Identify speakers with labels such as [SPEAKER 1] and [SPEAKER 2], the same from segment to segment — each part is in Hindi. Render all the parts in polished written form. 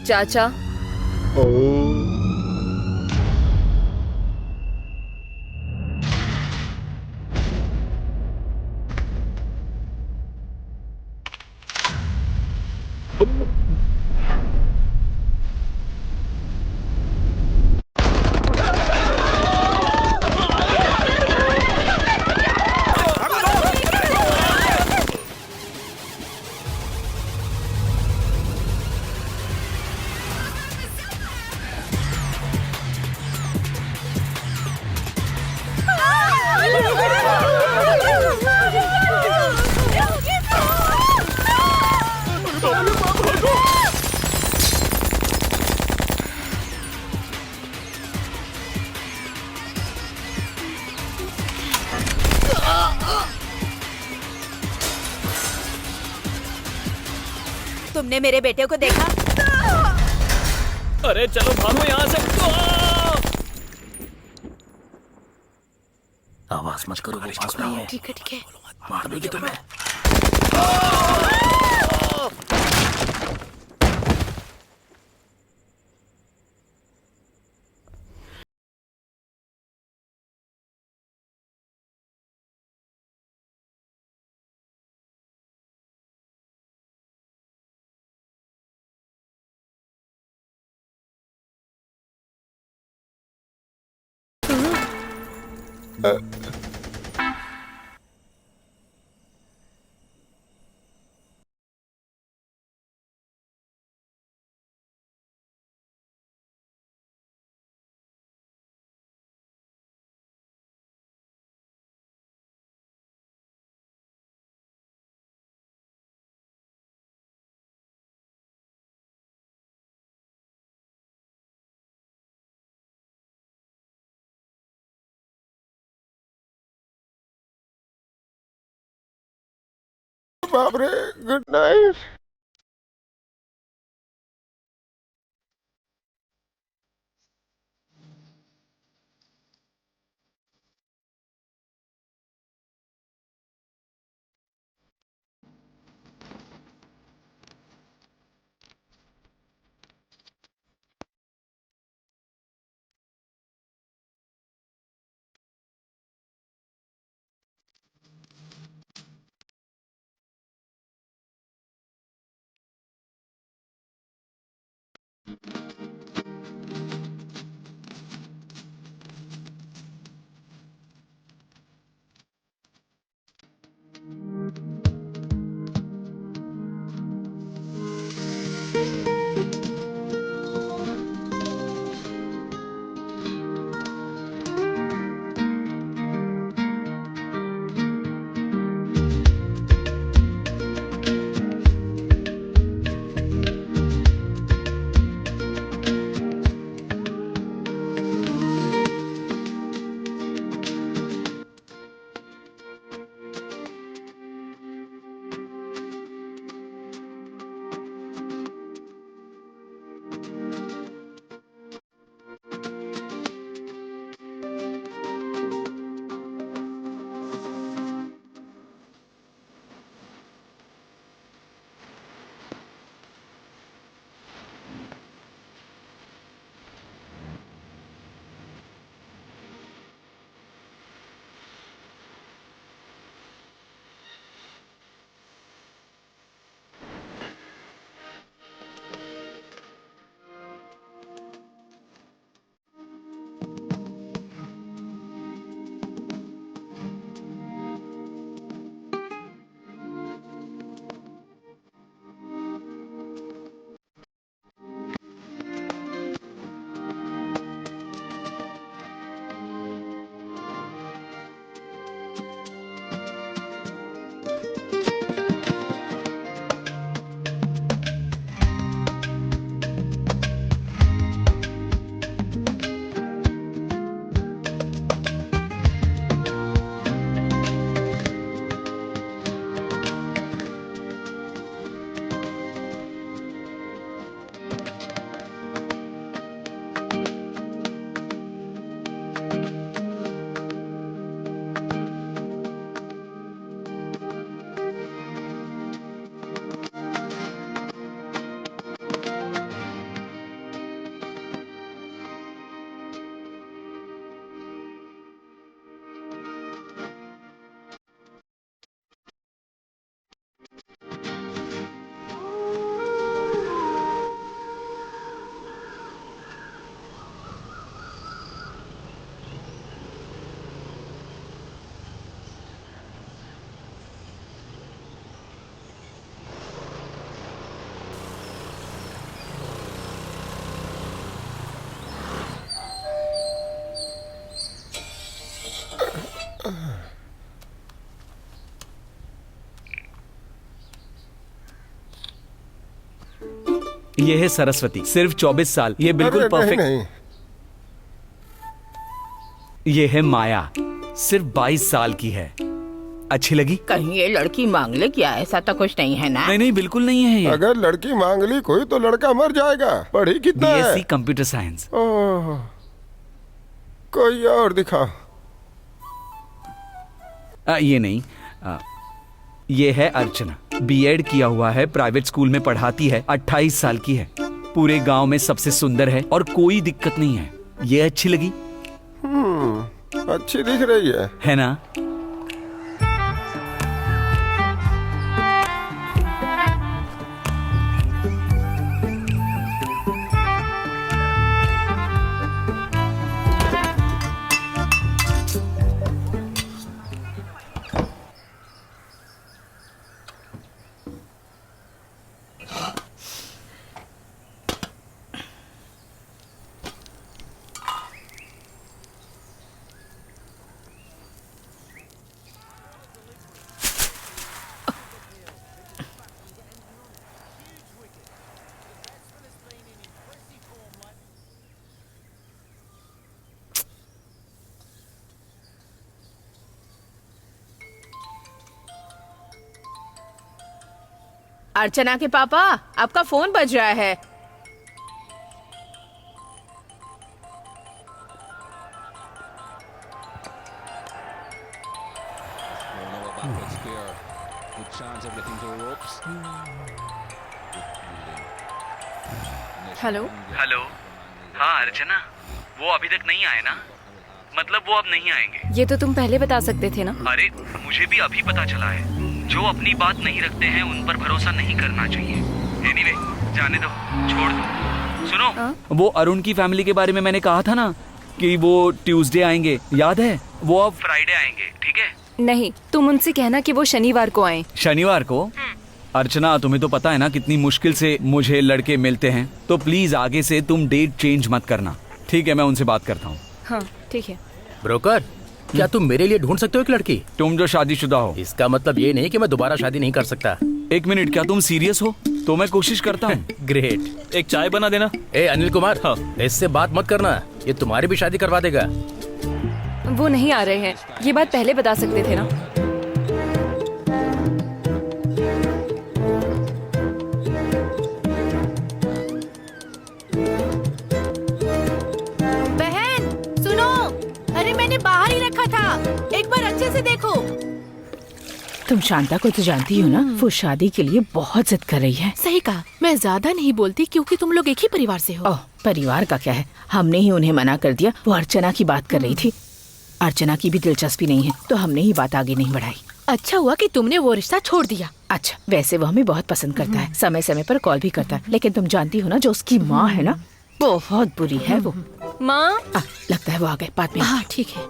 [SPEAKER 1] चाचा,
[SPEAKER 2] तुमने मेरे बेटे को देखा?
[SPEAKER 3] अरे चलो भागो यहाँ से। आवाज मत करो, वो पास में ही है।
[SPEAKER 2] ठीक है ठीक है।
[SPEAKER 3] मार दोगे तुम्हें।
[SPEAKER 4] बाप रे, गुड नाइट।
[SPEAKER 1] ये है सरस्वती, सिर्फ 24 साल, ये बिल्कुल
[SPEAKER 4] अरे
[SPEAKER 1] परफेक्ट।
[SPEAKER 4] नहीं,
[SPEAKER 1] ये है माया, सिर्फ 22 साल की है। अच्छी लगी?
[SPEAKER 5] कहीं ये लड़की मांग ले क्या? ऐसा तो कुछ नहीं है ना?
[SPEAKER 1] नहीं नहीं, बिल्कुल नहीं है ये।
[SPEAKER 4] अगर लड़की मांग ली कोई तो लड़का मर जाएगा। पढ़ी कितना है?
[SPEAKER 1] BSc computer science.
[SPEAKER 4] ओह, कोई और दिखाओ।
[SPEAKER 1] ये नहीं, ये है अर्चना, बीएड किया हुआ है, प्राइवेट स्कूल में पढ़ाती है, 28 साल की है, पूरे गांव में सबसे सुंदर है और कोई दिक्कत नहीं है। ये अच्छी लगी?
[SPEAKER 4] अच्छी दिख रही
[SPEAKER 1] है ना?
[SPEAKER 5] अर्चना के पापा, आपका फोन बज रहा है।
[SPEAKER 2] हेलो।
[SPEAKER 1] हेलो, हाँ अर्चना, वो अभी तक नहीं आए ना? मतलब वो अब नहीं आएंगे।
[SPEAKER 2] ये तो तुम पहले बता सकते थे ना।
[SPEAKER 1] अरे मुझे भी अभी पता चला है। जो अपनी बात नहीं रखते हैं उन पर भरोसा नहीं करना चाहिए। एनीवे, जाने दो, छोड़ दो। सुनो, वो अरुण की फैमिली के बारे में मैंने कहा था ना कि वो ट्यूसडे आएंगे, याद है? वो अब फ्राइडे आएंगे, ठीक है?
[SPEAKER 2] नहीं, तुम उनसे कहना कि वो शनिवार को आए।
[SPEAKER 1] शनिवार को? अर्चना, तुम्हें तो पता है ना कितनी मुश्किल से मुझे लड़के मिलते हैं, तो प्लीज आगे से तुम डेट चेंज मत करना, ठीक है? मैं उनसे बात करता हूँ।
[SPEAKER 2] हाँ ठीक है।
[SPEAKER 3] ब्रोकर, क्या तुम मेरे लिए ढूंढ सकते हो एक लड़की?
[SPEAKER 1] तुम जो शादीशुदा हो।
[SPEAKER 3] इसका मतलब ये नहीं कि मैं दोबारा शादी नहीं कर सकता।
[SPEAKER 1] एक मिनट, क्या तुम सीरियस हो? तो मैं कोशिश करता हूँ।
[SPEAKER 3] ग्रेट।
[SPEAKER 6] एक चाय बना देना।
[SPEAKER 3] ए अनिल कुमार,
[SPEAKER 6] हाँ।
[SPEAKER 3] इससे बात मत करना, ये तुम्हारी भी शादी करवा देगा।
[SPEAKER 2] वो नहीं आ रहे हैं, ये बात पहले बता सकते थे ना।
[SPEAKER 5] बहन सुनो, अरे मैंने बाहर ही रखा था, एक बार अच्छे से देखो। तुम शांता को तो जानती हो ना, वो शादी के लिए बहुत जिद कर रही है।
[SPEAKER 7] सही कहा, मैं ज्यादा नहीं बोलती क्योंकि तुम लोग एक ही परिवार से हो।
[SPEAKER 5] ओह, परिवार का क्या है, हमने ही उन्हें मना कर दिया। वो अर्चना की बात कर रही थी, अर्चना की भी दिलचस्पी नहीं है, तो हमने ही बात आगे नहीं बढ़ाई।
[SPEAKER 7] अच्छा हुआ कि तुमने वो रिश्ता छोड़ दिया।
[SPEAKER 5] अच्छा, वैसे वो हमें बहुत पसंद करता है, समय समय पर कॉल भी करता है, लेकिन तुम जानती हो ना, जो उसकी माँ है ना, बहुत बुरी है वो।
[SPEAKER 2] माँ,
[SPEAKER 5] लगता है वो आ गए, बाद में।
[SPEAKER 7] हाँ ठीक है।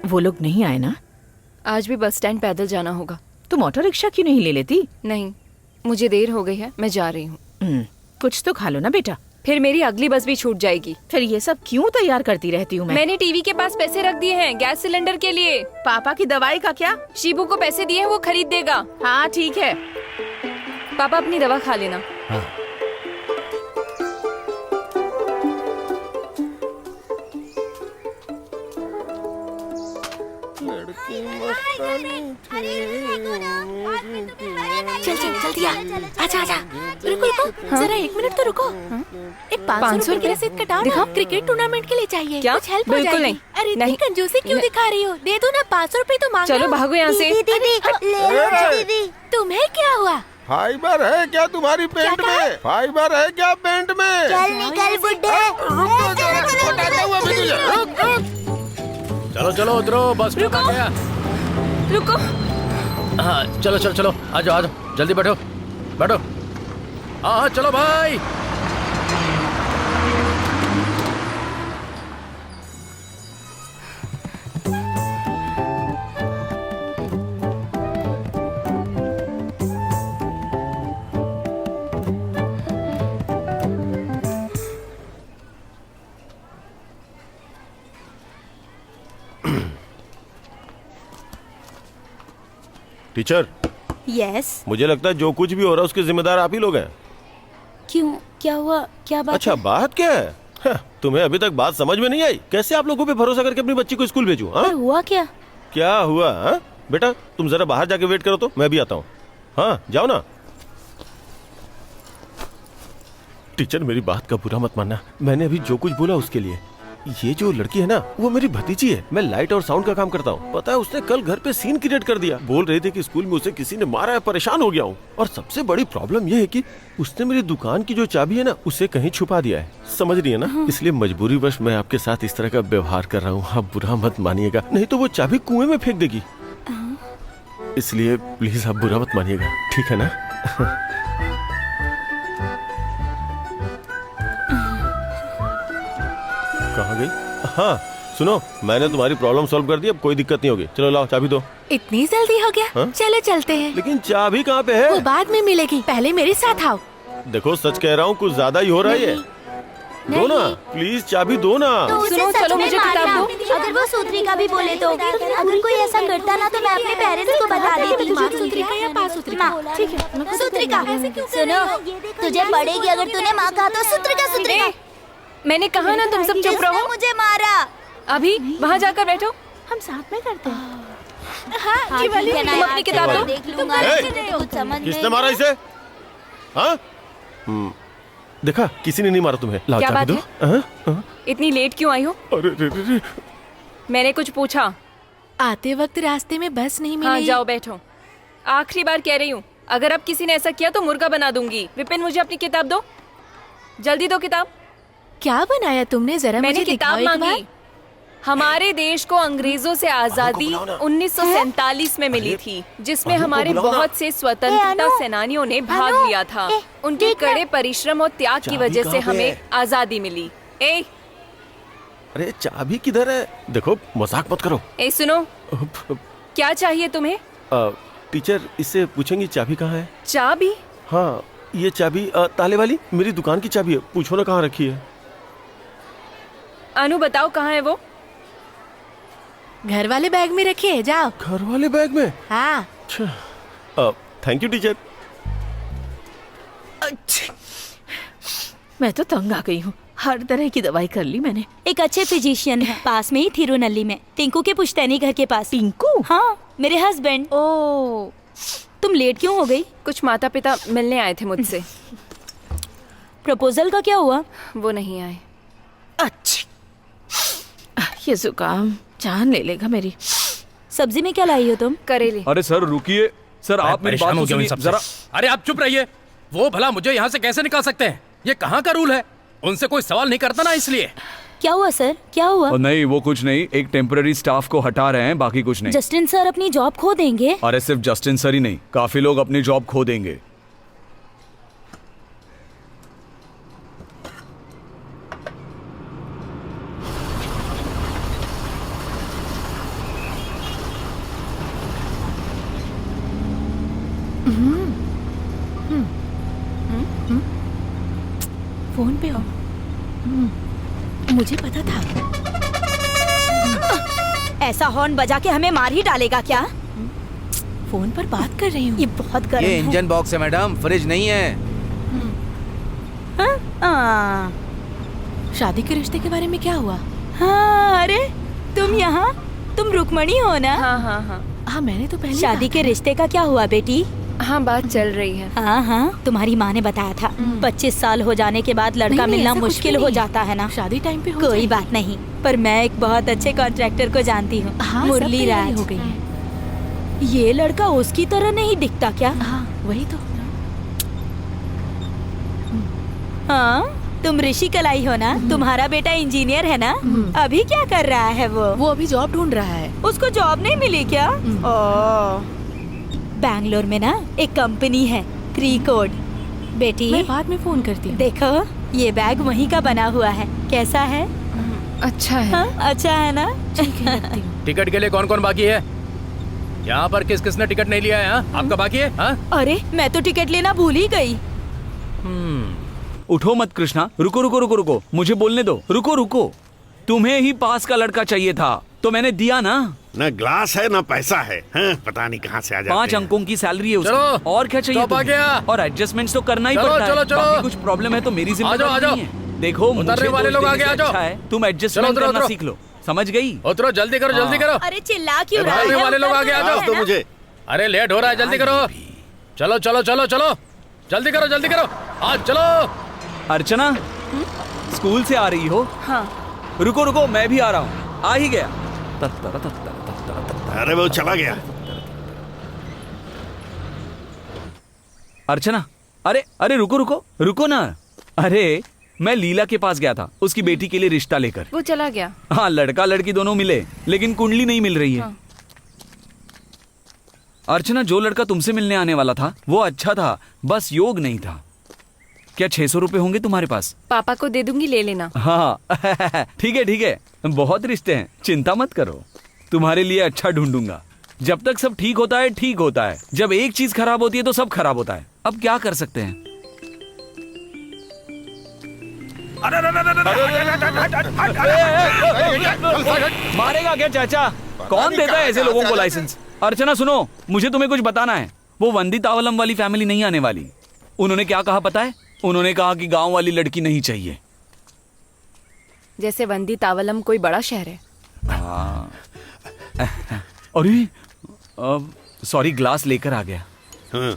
[SPEAKER 5] वो लोग नहीं आए ना?
[SPEAKER 2] आज भी बस स्टैंड पैदल जाना होगा।
[SPEAKER 5] तुम ऑटो रिक्शा क्यों नहीं ले लेती?
[SPEAKER 2] नहीं, मुझे देर हो गई है, मैं जा रही हूँ।
[SPEAKER 5] कुछ तो खा लो ना बेटा,
[SPEAKER 2] फिर मेरी अगली बस भी छूट जाएगी।
[SPEAKER 5] फिर ये सब क्यों तैयार करती रहती हूँ मैं?
[SPEAKER 2] मैंने टीवी के पास पैसे रख दिए हैं गैस सिलेंडर के लिए।
[SPEAKER 5] पापा की दवाई का क्या?
[SPEAKER 2] शिबू को पैसे दिए हैं, वो खरीद देगा।
[SPEAKER 5] हाँ ठीक है।
[SPEAKER 2] पापा अपनी दवा खा लेना।
[SPEAKER 4] लड़की मस्तानी
[SPEAKER 7] चल चल जल्दी आ, आजा आजा। रुको रुको, जरा एक मिनट तो रुको। एक 500 रुपए की रसीद कटाओ ना, क्रिकेट टूर्नामेंट के लिए चाहिए।
[SPEAKER 2] क्या?
[SPEAKER 7] कुछ हेल्प हो
[SPEAKER 2] बिल्कुल
[SPEAKER 7] जाएगी।
[SPEAKER 2] नहीं।
[SPEAKER 7] अरे इतनी
[SPEAKER 2] नहीं।
[SPEAKER 7] कंजूसी क्यों दिखा रही हो? दे दो ना, 500 रुपए तो मांगो।
[SPEAKER 2] चलो भागो यहाँ से।
[SPEAKER 7] दीदी तुम्हें क्या हुआ?
[SPEAKER 4] फाइबर है क्या तुम्हारी पेंट में? फाइबर है क्या पेंट में?
[SPEAKER 8] चल निकल बुड्ढे।
[SPEAKER 4] रुक तो जरा, बताता हूँ अभी तुझे। रुक रुक।
[SPEAKER 3] चलो चलो उतरो, बस स्टॉप आ गया।
[SPEAKER 2] रुको।
[SPEAKER 3] हाँ चलो चलो चलो, आ जाओ आ जाओ, जल्दी बैठो बैठो। हाँ हाँ चलो भाई।
[SPEAKER 4] टीचर,
[SPEAKER 7] यस,
[SPEAKER 4] मुझे लगता है जो कुछ भी हो रहा है उसके जिम्मेदार आप ही लोग हैं।
[SPEAKER 7] क्यों, क्या हुआ, क्या बात
[SPEAKER 4] अच्छा,
[SPEAKER 7] है?
[SPEAKER 4] बात क्या है? तुम्हें अभी तक बात समझ में नहीं आई? कैसे आप लोगों पे भरोसा करके अपनी बच्ची को स्कूल भेजूं? हाँ?
[SPEAKER 7] हुआ क्या?
[SPEAKER 4] क्या हुआ? हाँ? बेटा तुम जरा बाहर जाके वेट करो, तो मैं भी आता हूँ। हाँ जाओ ना। टीचर, मेरी बात का बुरा मत मानना, मैंने अभी जो कुछ बोला उसके लिए। ये जो लड़की है ना, वो मेरी भतीजी है। मैं लाइट और साउंड का काम करता हूँ। पता है, उसने कल घर पे सीन क्रिएट कर दिया। बोल रही थी कि स्कूल में उसे किसी ने मारा है, परेशान हो गया हूँ। और सबसे बड़ी प्रॉब्लम ये है कि उसने मेरी दुकान की जो चाबी है ना, उसे कहीं छुपा दिया है। समझ रही है ना? इसलिए मजबूरी वश मैं आपके साथ इस तरह का व्यवहार कर रहा हूँ। आप बुरा मत मानिएगा, नहीं तो वो चाबी कुएं में फेंक देगी। इसलिए प्लीज आप बुरा मत मानिएगा, ठीक है ना? कहाँ गई? हाँ सुनो, मैंने तुम्हारी प्रॉब्लम सॉल्व कर दी, अब कोई दिक्कत नहीं होगी। चलो लाओ चाबी दो।
[SPEAKER 7] इतनी जल्दी हो गया?
[SPEAKER 4] हाँ?
[SPEAKER 7] चलो चलते हैं।
[SPEAKER 4] लेकिन चाबी कहाँ पे है?
[SPEAKER 7] वो बाद में मिलेगी, पहले मेरे साथ आओ।
[SPEAKER 4] देखो सच कह रहा हूँ, कुछ ज्यादा ही हो रहा है ये। दो ना प्लीज, चाबी दो ना।
[SPEAKER 2] सुनो, चलो मुझे किताब दो।
[SPEAKER 6] अगर वो सूत्री का भी बोले तो अगर कोई ऐसा करता ना तो मैं अपने पेरेंट्स को बता देती।
[SPEAKER 7] सूत्रिका या पासूत्रिका?
[SPEAKER 6] ठीक है, सूत्रिका। सुनो, तुझे पड़ेगी अगर तूने माँ कहा तो। सूत्रिका, सूत्रिका।
[SPEAKER 2] मैंने कहा ना तुम सब चुप रहो।
[SPEAKER 6] मुझे मारा।
[SPEAKER 2] अभी वहाँ जाकर बैठो।
[SPEAKER 7] हम साथ में करते हैं।
[SPEAKER 6] हाँ,
[SPEAKER 7] ये वाली
[SPEAKER 6] ठीक है ना
[SPEAKER 2] तुम
[SPEAKER 6] यार,
[SPEAKER 2] अपनी किताब
[SPEAKER 6] चलो
[SPEAKER 2] दो।
[SPEAKER 6] देख लूंगा। कुछ समझ
[SPEAKER 4] किसने
[SPEAKER 6] नहीं।
[SPEAKER 4] मारा इसे? हाँ? देखा, किसी ने नहीं मारा तुम्हें। लाओ
[SPEAKER 2] क्या
[SPEAKER 4] चाबी
[SPEAKER 2] बात
[SPEAKER 4] दो। हाँ?
[SPEAKER 2] इतनी लेट क्यों आई हो?
[SPEAKER 4] अरे रे रे रे।
[SPEAKER 2] मैंने कुछ पूछा?
[SPEAKER 5] आते वक्त रास्ते में बस नहीं
[SPEAKER 2] हाँ
[SPEAKER 5] मिली।
[SPEAKER 2] जाओ बैठो। आखिरी बार कह रही हूँ, अगर अब किसी ने ऐसा किया तो मुर्गा बना दूंगी। विपिन, मुझे अपनी किताब दो, जल्दी दो किताब।
[SPEAKER 5] क्या बनाया तुमने, जरा
[SPEAKER 2] मैंने
[SPEAKER 5] मुझे
[SPEAKER 2] किताब
[SPEAKER 5] दिखाओ एक बार।
[SPEAKER 2] मांगी। हमारे देश को अंग्रेजों से आजादी 1947 में मिली थी, जिसमें हमारे बहुत से स्वतंत्रता सेनानियों ने भाग लिया था। उनके कड़े परिश्रम और त्याग की वजह से हमें आजादी मिली। ए
[SPEAKER 4] अरे चाबी किधर है? देखो, मजाक मत करो।
[SPEAKER 2] ए सुनो, क्या चाहिए तुम्हें?
[SPEAKER 4] टीचर, इससे पूछेंगी चाबी कहाँ है?
[SPEAKER 2] चाबी?
[SPEAKER 4] हाँ, ये चाबी ताले वाली मेरी दुकान की चाबी है। पूछो ना कहाँ रखी है।
[SPEAKER 2] अनु बताओ कहाँ है वो?
[SPEAKER 5] घर वाले बैग में रखिए, जाओ।
[SPEAKER 4] घर वाले बैग में?
[SPEAKER 5] हाँ।
[SPEAKER 4] अच्छा, थैंक यू टीचर।
[SPEAKER 5] मैं तो तंग आ गई हूँ, हर तरह की दवाई कर ली मैंने।
[SPEAKER 6] एक अच्छे फिजिशियन है पास में ही, थिरुनल्ली में, टिंकू के पुश्तैनी घर के पास।
[SPEAKER 5] टिंकू?
[SPEAKER 6] हाँ, मेरे हस्बैंड।
[SPEAKER 2] ओ,
[SPEAKER 6] तुम लेट क्यों हो गई?
[SPEAKER 2] कुछ माता पिता मिलने आए थे मुझसे।
[SPEAKER 6] प्रपोजल का क्या हुआ?
[SPEAKER 2] वो नहीं आए।
[SPEAKER 5] अच्छी, ये जुकाम जान ले लेगा मेरी।
[SPEAKER 6] सब्जी में क्या लाई हो तुम?
[SPEAKER 2] करेले।
[SPEAKER 1] अरे सर रुकिए, सर आप मेरी बात
[SPEAKER 3] परेशान हो
[SPEAKER 1] तो
[SPEAKER 3] गया इन
[SPEAKER 1] सुनिए
[SPEAKER 3] सबसे।
[SPEAKER 1] जरा।
[SPEAKER 3] अरे आप चुप रहिए। वो भला मुझे यहाँ से कैसे निकाल सकते हैं? ये कहाँ का रूल है? उनसे कोई सवाल नहीं करता ना, इसलिए।
[SPEAKER 6] क्या हुआ सर, क्या हुआ?
[SPEAKER 1] नहीं वो कुछ नहीं, एक टेम्पररी स्टाफ को हटा रहे हैं, बाकी कुछ नहीं।
[SPEAKER 6] जस्टिन सर अपनी जॉब खो देंगे?
[SPEAKER 1] अरे सिर्फ जस्टिन सर ही नहीं, काफी लोग अपनी जॉब खो देंगे।
[SPEAKER 5] फोन पे हो? मुझे पता था।
[SPEAKER 6] ऐसा हॉर्न बजा के हमें मार ही डालेगा क्या?
[SPEAKER 5] फोन पर बात कर रही हूँ।
[SPEAKER 6] ये बहुत गर्म
[SPEAKER 8] ये
[SPEAKER 6] है।
[SPEAKER 8] इंजन बॉक्स है मैडम, फ्रिज नहीं है।
[SPEAKER 6] हाँ,
[SPEAKER 5] शादी के रिश्ते के बारे में क्या हुआ?
[SPEAKER 6] हाँ, अरे तुम यहाँ, तुम रुक्मणी हो ना?
[SPEAKER 2] हाँ हाँ हाँ
[SPEAKER 5] हाँ, मैंने तो पहले
[SPEAKER 6] शादी के रिश्ते का क्या हुआ बेटी?
[SPEAKER 2] हाँ, बात चल रही है।
[SPEAKER 6] हाँ हाँ, तुम्हारी माँ ने बताया था 25 साल हो जाने के बाद लड़का
[SPEAKER 5] नहीं,
[SPEAKER 6] मिलना
[SPEAKER 5] ऐसा कुछ
[SPEAKER 6] मुश्किल
[SPEAKER 5] भी
[SPEAKER 6] हो
[SPEAKER 5] नहीं।
[SPEAKER 6] जाता है ना।
[SPEAKER 5] शादी टाइम पे हो
[SPEAKER 6] कोई
[SPEAKER 5] जाएगी।
[SPEAKER 6] बात नहीं, पर मैं एक बहुत अच्छे कॉन्ट्रैक्टर को जानती हूँ,
[SPEAKER 5] हाँ, सब
[SPEAKER 6] मुरली
[SPEAKER 5] तैयारी
[SPEAKER 6] राज।
[SPEAKER 5] हो गई है।
[SPEAKER 6] ये लड़का उसकी तरह नहीं दिखता क्या?
[SPEAKER 5] हाँ, वही तो।
[SPEAKER 6] हाँ, तुम ऋषि कलाई हो ना? तुम्हारा बेटा इंजीनियर है ना? अभी क्या कर रहा है वो?
[SPEAKER 5] वो अभी जॉब ढूंढ रहा है।
[SPEAKER 6] उसको जॉब नहीं मिली क्या? ओह, बैंगलोर में ना एक कंपनी है, क्रीकोड। बेटी
[SPEAKER 5] मैं बाद में फोन करती हूँ।
[SPEAKER 6] देखो, ये बैग वहीं का बना हुआ है, कैसा है?
[SPEAKER 2] अच्छा है।
[SPEAKER 6] हाँ, अच्छा है ना?
[SPEAKER 5] ठीक है, रखती हूँ।
[SPEAKER 3] टिकट के लिए कौन कौन बाकी है? यहाँ पर किस किसने टिकट नहीं लिया है? हाँ? आपका बाकी है? हाँ?
[SPEAKER 6] अरे मैं तो टिकट लेना भूल ही गई।
[SPEAKER 1] उठो मत कृष्णा, रुको रुको रुको रुको, मुझे बोलने दो। रुको रुको, तुम्हें ही पास का लड़का चाहिए था, तो मैंने दिया ना।
[SPEAKER 9] न ग्लास है न पैसा है, हाँ, पता नहीं कहाँ से आ जाते
[SPEAKER 1] 5
[SPEAKER 9] हैं।
[SPEAKER 1] अंकों की सैलरी है
[SPEAKER 3] चलो,
[SPEAKER 1] उसकी। और क्या चाहिए
[SPEAKER 3] स्टॉप आ
[SPEAKER 1] तुम्हें?
[SPEAKER 3] गया।
[SPEAKER 1] और एडजस्टमेंट्स तो करना ही
[SPEAKER 3] चलो,
[SPEAKER 1] पड़ता
[SPEAKER 3] चलो,
[SPEAKER 1] है।
[SPEAKER 3] चलो।
[SPEAKER 1] बाकी कुछ प्रॉब्लम है तो मेरी
[SPEAKER 3] आ जाओ,
[SPEAKER 1] जिम्मेदारी
[SPEAKER 3] आ
[SPEAKER 1] नहीं है। देखो मुझे
[SPEAKER 3] उतरने वाले
[SPEAKER 1] दोष
[SPEAKER 3] लोग
[SPEAKER 1] देने
[SPEAKER 3] आगे
[SPEAKER 1] से
[SPEAKER 3] आ जाओ।
[SPEAKER 1] अच्छा है तुम एडजस्टमेंट
[SPEAKER 3] उतरो,
[SPEAKER 1] करना
[SPEAKER 3] उतरो।
[SPEAKER 1] सीख लो। समझ गई?
[SPEAKER 3] उतरो, जल्दी करो, जल्दी करो।
[SPEAKER 6] अरे चिल्ला क्यों रहा
[SPEAKER 3] उतरने
[SPEAKER 6] है?
[SPEAKER 3] वाले लोग आगे आ जाओ।
[SPEAKER 9] ग्लास दो मुझे।
[SPEAKER 3] अरे लेट हो रहा है, जल्दी करो। चलो चलो चलो चलो, जल्दी करो, जल्दी करो, आज चलो।
[SPEAKER 1] अर्चना स्कूल से आ रही हो?
[SPEAKER 2] हाँ।
[SPEAKER 1] रुको रुको, मैं भी आ रहा हूँ। आ ही गया। तत्तर, तत्तर, तत्तर, तत्तर।
[SPEAKER 9] अरे वो चला गया।
[SPEAKER 1] अर्चना, अरे अरे रुको रुको रुको ना। अरे मैं लीला के पास गया था उसकी बेटी के लिए रिश्ता लेकर।
[SPEAKER 2] वो चला गया।
[SPEAKER 1] हाँ, लड़का लड़की दोनों मिले लेकिन कुंडली नहीं मिल रही है।
[SPEAKER 2] हाँ।
[SPEAKER 1] अर्चना, जो लड़का तुमसे मिलने आने वाला था वो अच्छा था, बस योग नहीं था। क्या 600 रुपए होंगे तुम्हारे पास?
[SPEAKER 2] पापा को दे दूंगी, ले लेना।
[SPEAKER 1] हाँ ठीक है ठीक है, बहुत रिश्ते हैं, चिंता मत करो। तुम्हारे लिए अच्छा ढूंढूंगा। जब तक सब ठीक होता है ठीक होता है, जब एक चीज खराब होती है तो सब खराब होता है। अब क्या कर सकते हैं? मारेगा क्या चाचा? कौन देता है ऐसे लोगों को लाइसेंस? अर्चना सुनो, मुझे तुम्हें कुछ बताना है। वो वंदी तावलम वाली फैमिली नहीं आने वाली। उन्होंने क्या कहा पता है? उन्होंने कहा कि गांव वाली लड़की नहीं चाहिए।
[SPEAKER 2] जैसे वंदी तावलम कोई बड़ा शहर है।
[SPEAKER 1] अरे सॉरी, ग्लास लेकर आ गया।
[SPEAKER 9] हाँ।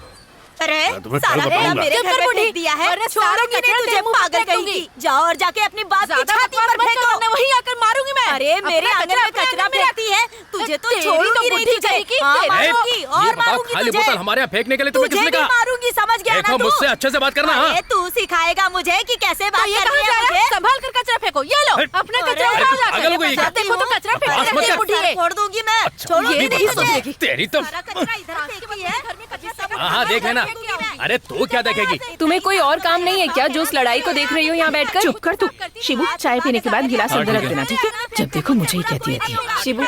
[SPEAKER 6] अरे
[SPEAKER 9] तुम्हें
[SPEAKER 6] सारा
[SPEAKER 9] कल
[SPEAKER 6] कचरा
[SPEAKER 9] बताऊंगा।
[SPEAKER 6] मेरे घर में फेंक दिया है। छोड़ूंगी नहीं तुझे, पागल कहीं। जाओ और जाके अपनी बात की छाती पर फेंको। वहीं आकर मारूंगी मैं। अरे मेरे आंगन में कचरा फेंकती है, तुझे तो छोड़ूंगी नहीं तुझे। हाँ, मारूंगी और
[SPEAKER 3] ये बताओ,
[SPEAKER 6] मारूंगी
[SPEAKER 3] खाली
[SPEAKER 6] तुझे।
[SPEAKER 3] बोतल हमारे यहाँ फेंकने के लिए तुम्हें
[SPEAKER 6] तुझे
[SPEAKER 3] किसने
[SPEAKER 6] भी
[SPEAKER 3] कहा?
[SPEAKER 6] मारूंगी, समझ गया ना
[SPEAKER 3] देखो,
[SPEAKER 6] तू?
[SPEAKER 3] मुझसे अच्छे से बात करना। हाँ?
[SPEAKER 6] अरे तू सिखाएगा मुझे कि कैसे बात करनी है मुझे। संभाल कर कचरा फेंको। ये लो अपना कचरा
[SPEAKER 3] अरे,
[SPEAKER 6] उठा
[SPEAKER 3] पागल हो गई क्या?
[SPEAKER 6] देखो तो कचरा
[SPEAKER 3] बकवास मत कर।
[SPEAKER 6] फेंक छोड़ दूंगी मैं। छोड़ूंगी
[SPEAKER 3] ये
[SPEAKER 6] नहीं
[SPEAKER 3] बता
[SPEAKER 6] तुझे।
[SPEAKER 3] दो, तेरी तो।
[SPEAKER 6] सारा कचरा इधर फेंकी है।
[SPEAKER 3] हाँ हाँ, देख लेना। अरे तू क्या देखेगी?
[SPEAKER 2] तुम्हें कोई और काम नहीं है क्या जो उस लड़ाई को देख रही हो यहाँ बैठकर?
[SPEAKER 5] चुप कर तू। शिबू, चाय पीने के बाद गिलास अंदर रख देना, ठीक है? जब देखो मुझे ही कहती रहती है।
[SPEAKER 2] शिबू,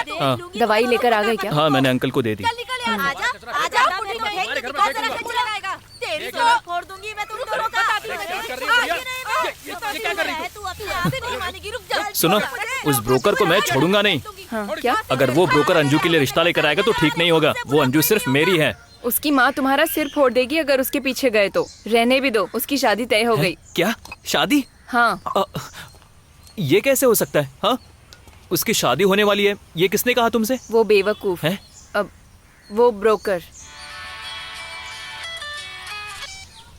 [SPEAKER 2] दवाई लेकर आ गए क्या?
[SPEAKER 1] हाँ, मैंने अंकल को दे दी।
[SPEAKER 6] आजा बुढ़ी को फेंक के कौन सा कचरा लगाएगा? तेरी तो फोड़ दूंगी मैं तुम दोनों का।
[SPEAKER 3] ये क्या कर रही है?
[SPEAKER 6] तू अपने आप से नहीं मानेगी, रुक जा।
[SPEAKER 10] सुनो, उस ब्रोकर को मैं छोड़ूंगा नहीं।
[SPEAKER 2] हाँ, क्या?
[SPEAKER 10] अगर वो ब्रोकर अंजू के लिए रिश्ता लेकर आएगा तो ठीक नहीं होगा। वो अंजू सिर्फ मेरी है।
[SPEAKER 2] उसकी माँ तुम्हारा सिर फोड़ देगी अगर उसके पीछे गए तो। रहने भी दो, उसकी शादी तय हो गई।
[SPEAKER 10] क्या शादी?
[SPEAKER 2] हाँ।
[SPEAKER 10] ये कैसे हो सकता है? हाँ, उसकी शादी होने वाली है, ये किसने कहा तुमसे?
[SPEAKER 2] वो बेवकूफ
[SPEAKER 10] है।
[SPEAKER 2] अब वो ब्रोकर।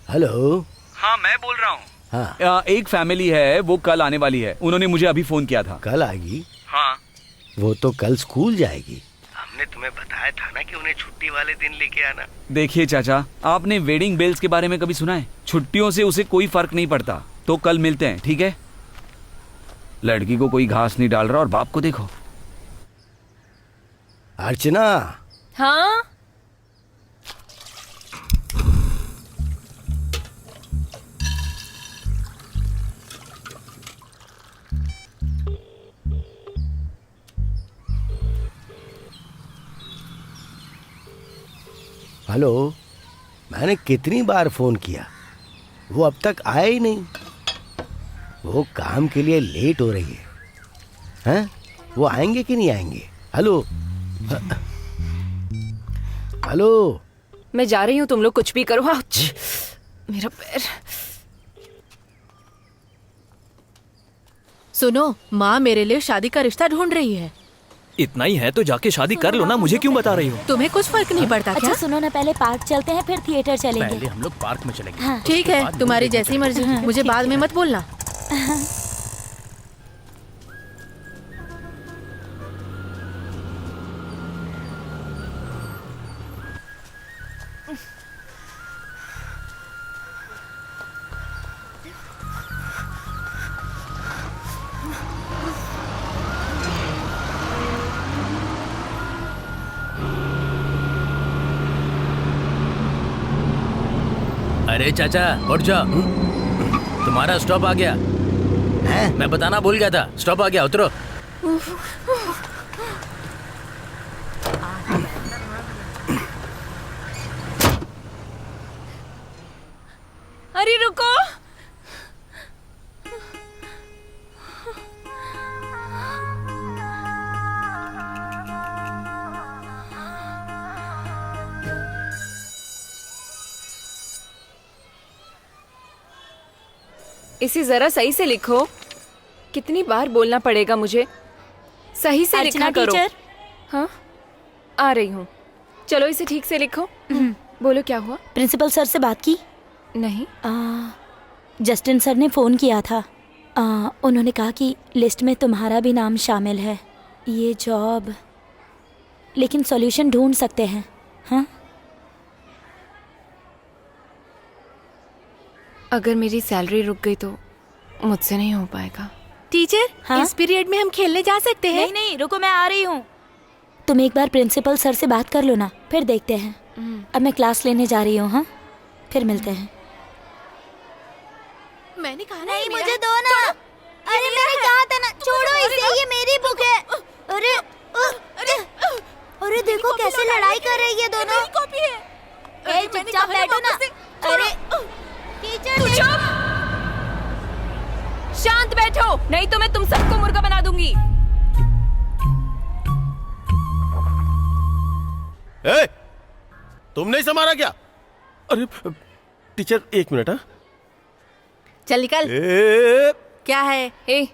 [SPEAKER 4] हेलो।
[SPEAKER 1] हाँ, मैं बोल रहा हूँ।
[SPEAKER 4] हाँ,
[SPEAKER 1] एक फैमिली है, वो कल आने वाली है। उन्होंने मुझे अभी फोन किया था।
[SPEAKER 4] कल आएगी?
[SPEAKER 1] हाँ।
[SPEAKER 4] वो तो कल स्कूल जाएगी।
[SPEAKER 9] हमने तुम्हें बताया था ना कि उन्हें छुट्टी वाले दिन लेके आना।
[SPEAKER 1] देखिए चाचा, आपने वेडिंग बेल्स के बारे में कभी सुना है? छुट्टियों से उसे कोई फर्क नहीं पड़ता। तो कल मिलते हैं, ठीक है? लड़की को कोई घास नहीं डाल रहा और बाप को देखो।
[SPEAKER 4] अर्चना,
[SPEAKER 2] हाँ।
[SPEAKER 4] हेलो। मैंने कितनी बार फोन किया, वो अब तक आया ही नहीं। वो काम के लिए लेट हो रही है। हैं? वो आएंगे कि नहीं आएंगे? हेलो। हेलो।
[SPEAKER 2] मैं जा रही हूँ, तुम लोग कुछ भी करो। आउच! मेरा पैर।
[SPEAKER 7] सुनो, माँ मेरे लिए शादी का रिश्ता ढूंढ रही है।
[SPEAKER 10] इतना ही है तो जाके शादी कर लो ना, मुझे क्यों बता रही हो?
[SPEAKER 7] तुम्हें कुछ फर्क नहीं पड़ता क्या?
[SPEAKER 6] अच्छा सुनो ना, पहले पार्क चलते हैं फिर थिएटर चलेंगे।
[SPEAKER 3] पहले हम लोग पार्क में चलेंगे।
[SPEAKER 7] ठीक है, तुम्हारी जैसी मर्जी। मुझे बाद में मत बोलना।
[SPEAKER 3] अरे चाचा, उठ जाओ, तुम्हारा स्टॉप आ गया। मैं बताना भूल गया था, स्टॉप आ गया, उतरो।
[SPEAKER 2] अरे रुको। इसे जरा सही से लिखो। कितनी बार बोलना पड़ेगा मुझे? सही से लिखा करो। हाँ, आ रही हूँ। चलो इसे ठीक से लिखो। बोलो क्या हुआ?
[SPEAKER 6] प्रिंसिपल सर से बात की?
[SPEAKER 2] नहीं।
[SPEAKER 6] जस्टिन सर ने फ़ोन किया था। उन्होंने कहा कि लिस्ट में तुम्हारा भी नाम शामिल है। ये जॉब, लेकिन सॉल्यूशन ढूंढ सकते हैं। हाँ,
[SPEAKER 2] अगर मेरी सैलरी रुक गई तो मुझसे नहीं हो पाएगा।
[SPEAKER 7] टीचर,
[SPEAKER 6] हाँ?
[SPEAKER 7] इस पीरियड में हम खेलने जा सकते हैं?
[SPEAKER 6] नहीं नहीं, रुको, मैं आ रही हूँ। तुम एक बार प्रिंसिपल सर से बात कर लो ना, फिर देखते हैं। अब मैं क्लास लेने जा रही हूँ। हाँ, फिर मिलते हैं।
[SPEAKER 7] मैंने कहा
[SPEAKER 6] नहीं, मुझे दो ना। अरे मैंने कहा था ना, छोड़ो इसे, ये मेरी बुक है। अरे अरे देखो कैसे लड़ाई कर रही है दोनों।
[SPEAKER 7] मेरी कॉपी है।
[SPEAKER 6] ए, चुपचाप बैठो ना। अरे टीचर,
[SPEAKER 2] शांत बैठो, नहीं तो मैं तुम सबको मुर्गा बना दूंगी।
[SPEAKER 4] ए, तुम नहीं संभाला क्या? अरे टीचर, एक मिनट। हाँ,
[SPEAKER 7] चल निकल। क्या है?
[SPEAKER 2] ए,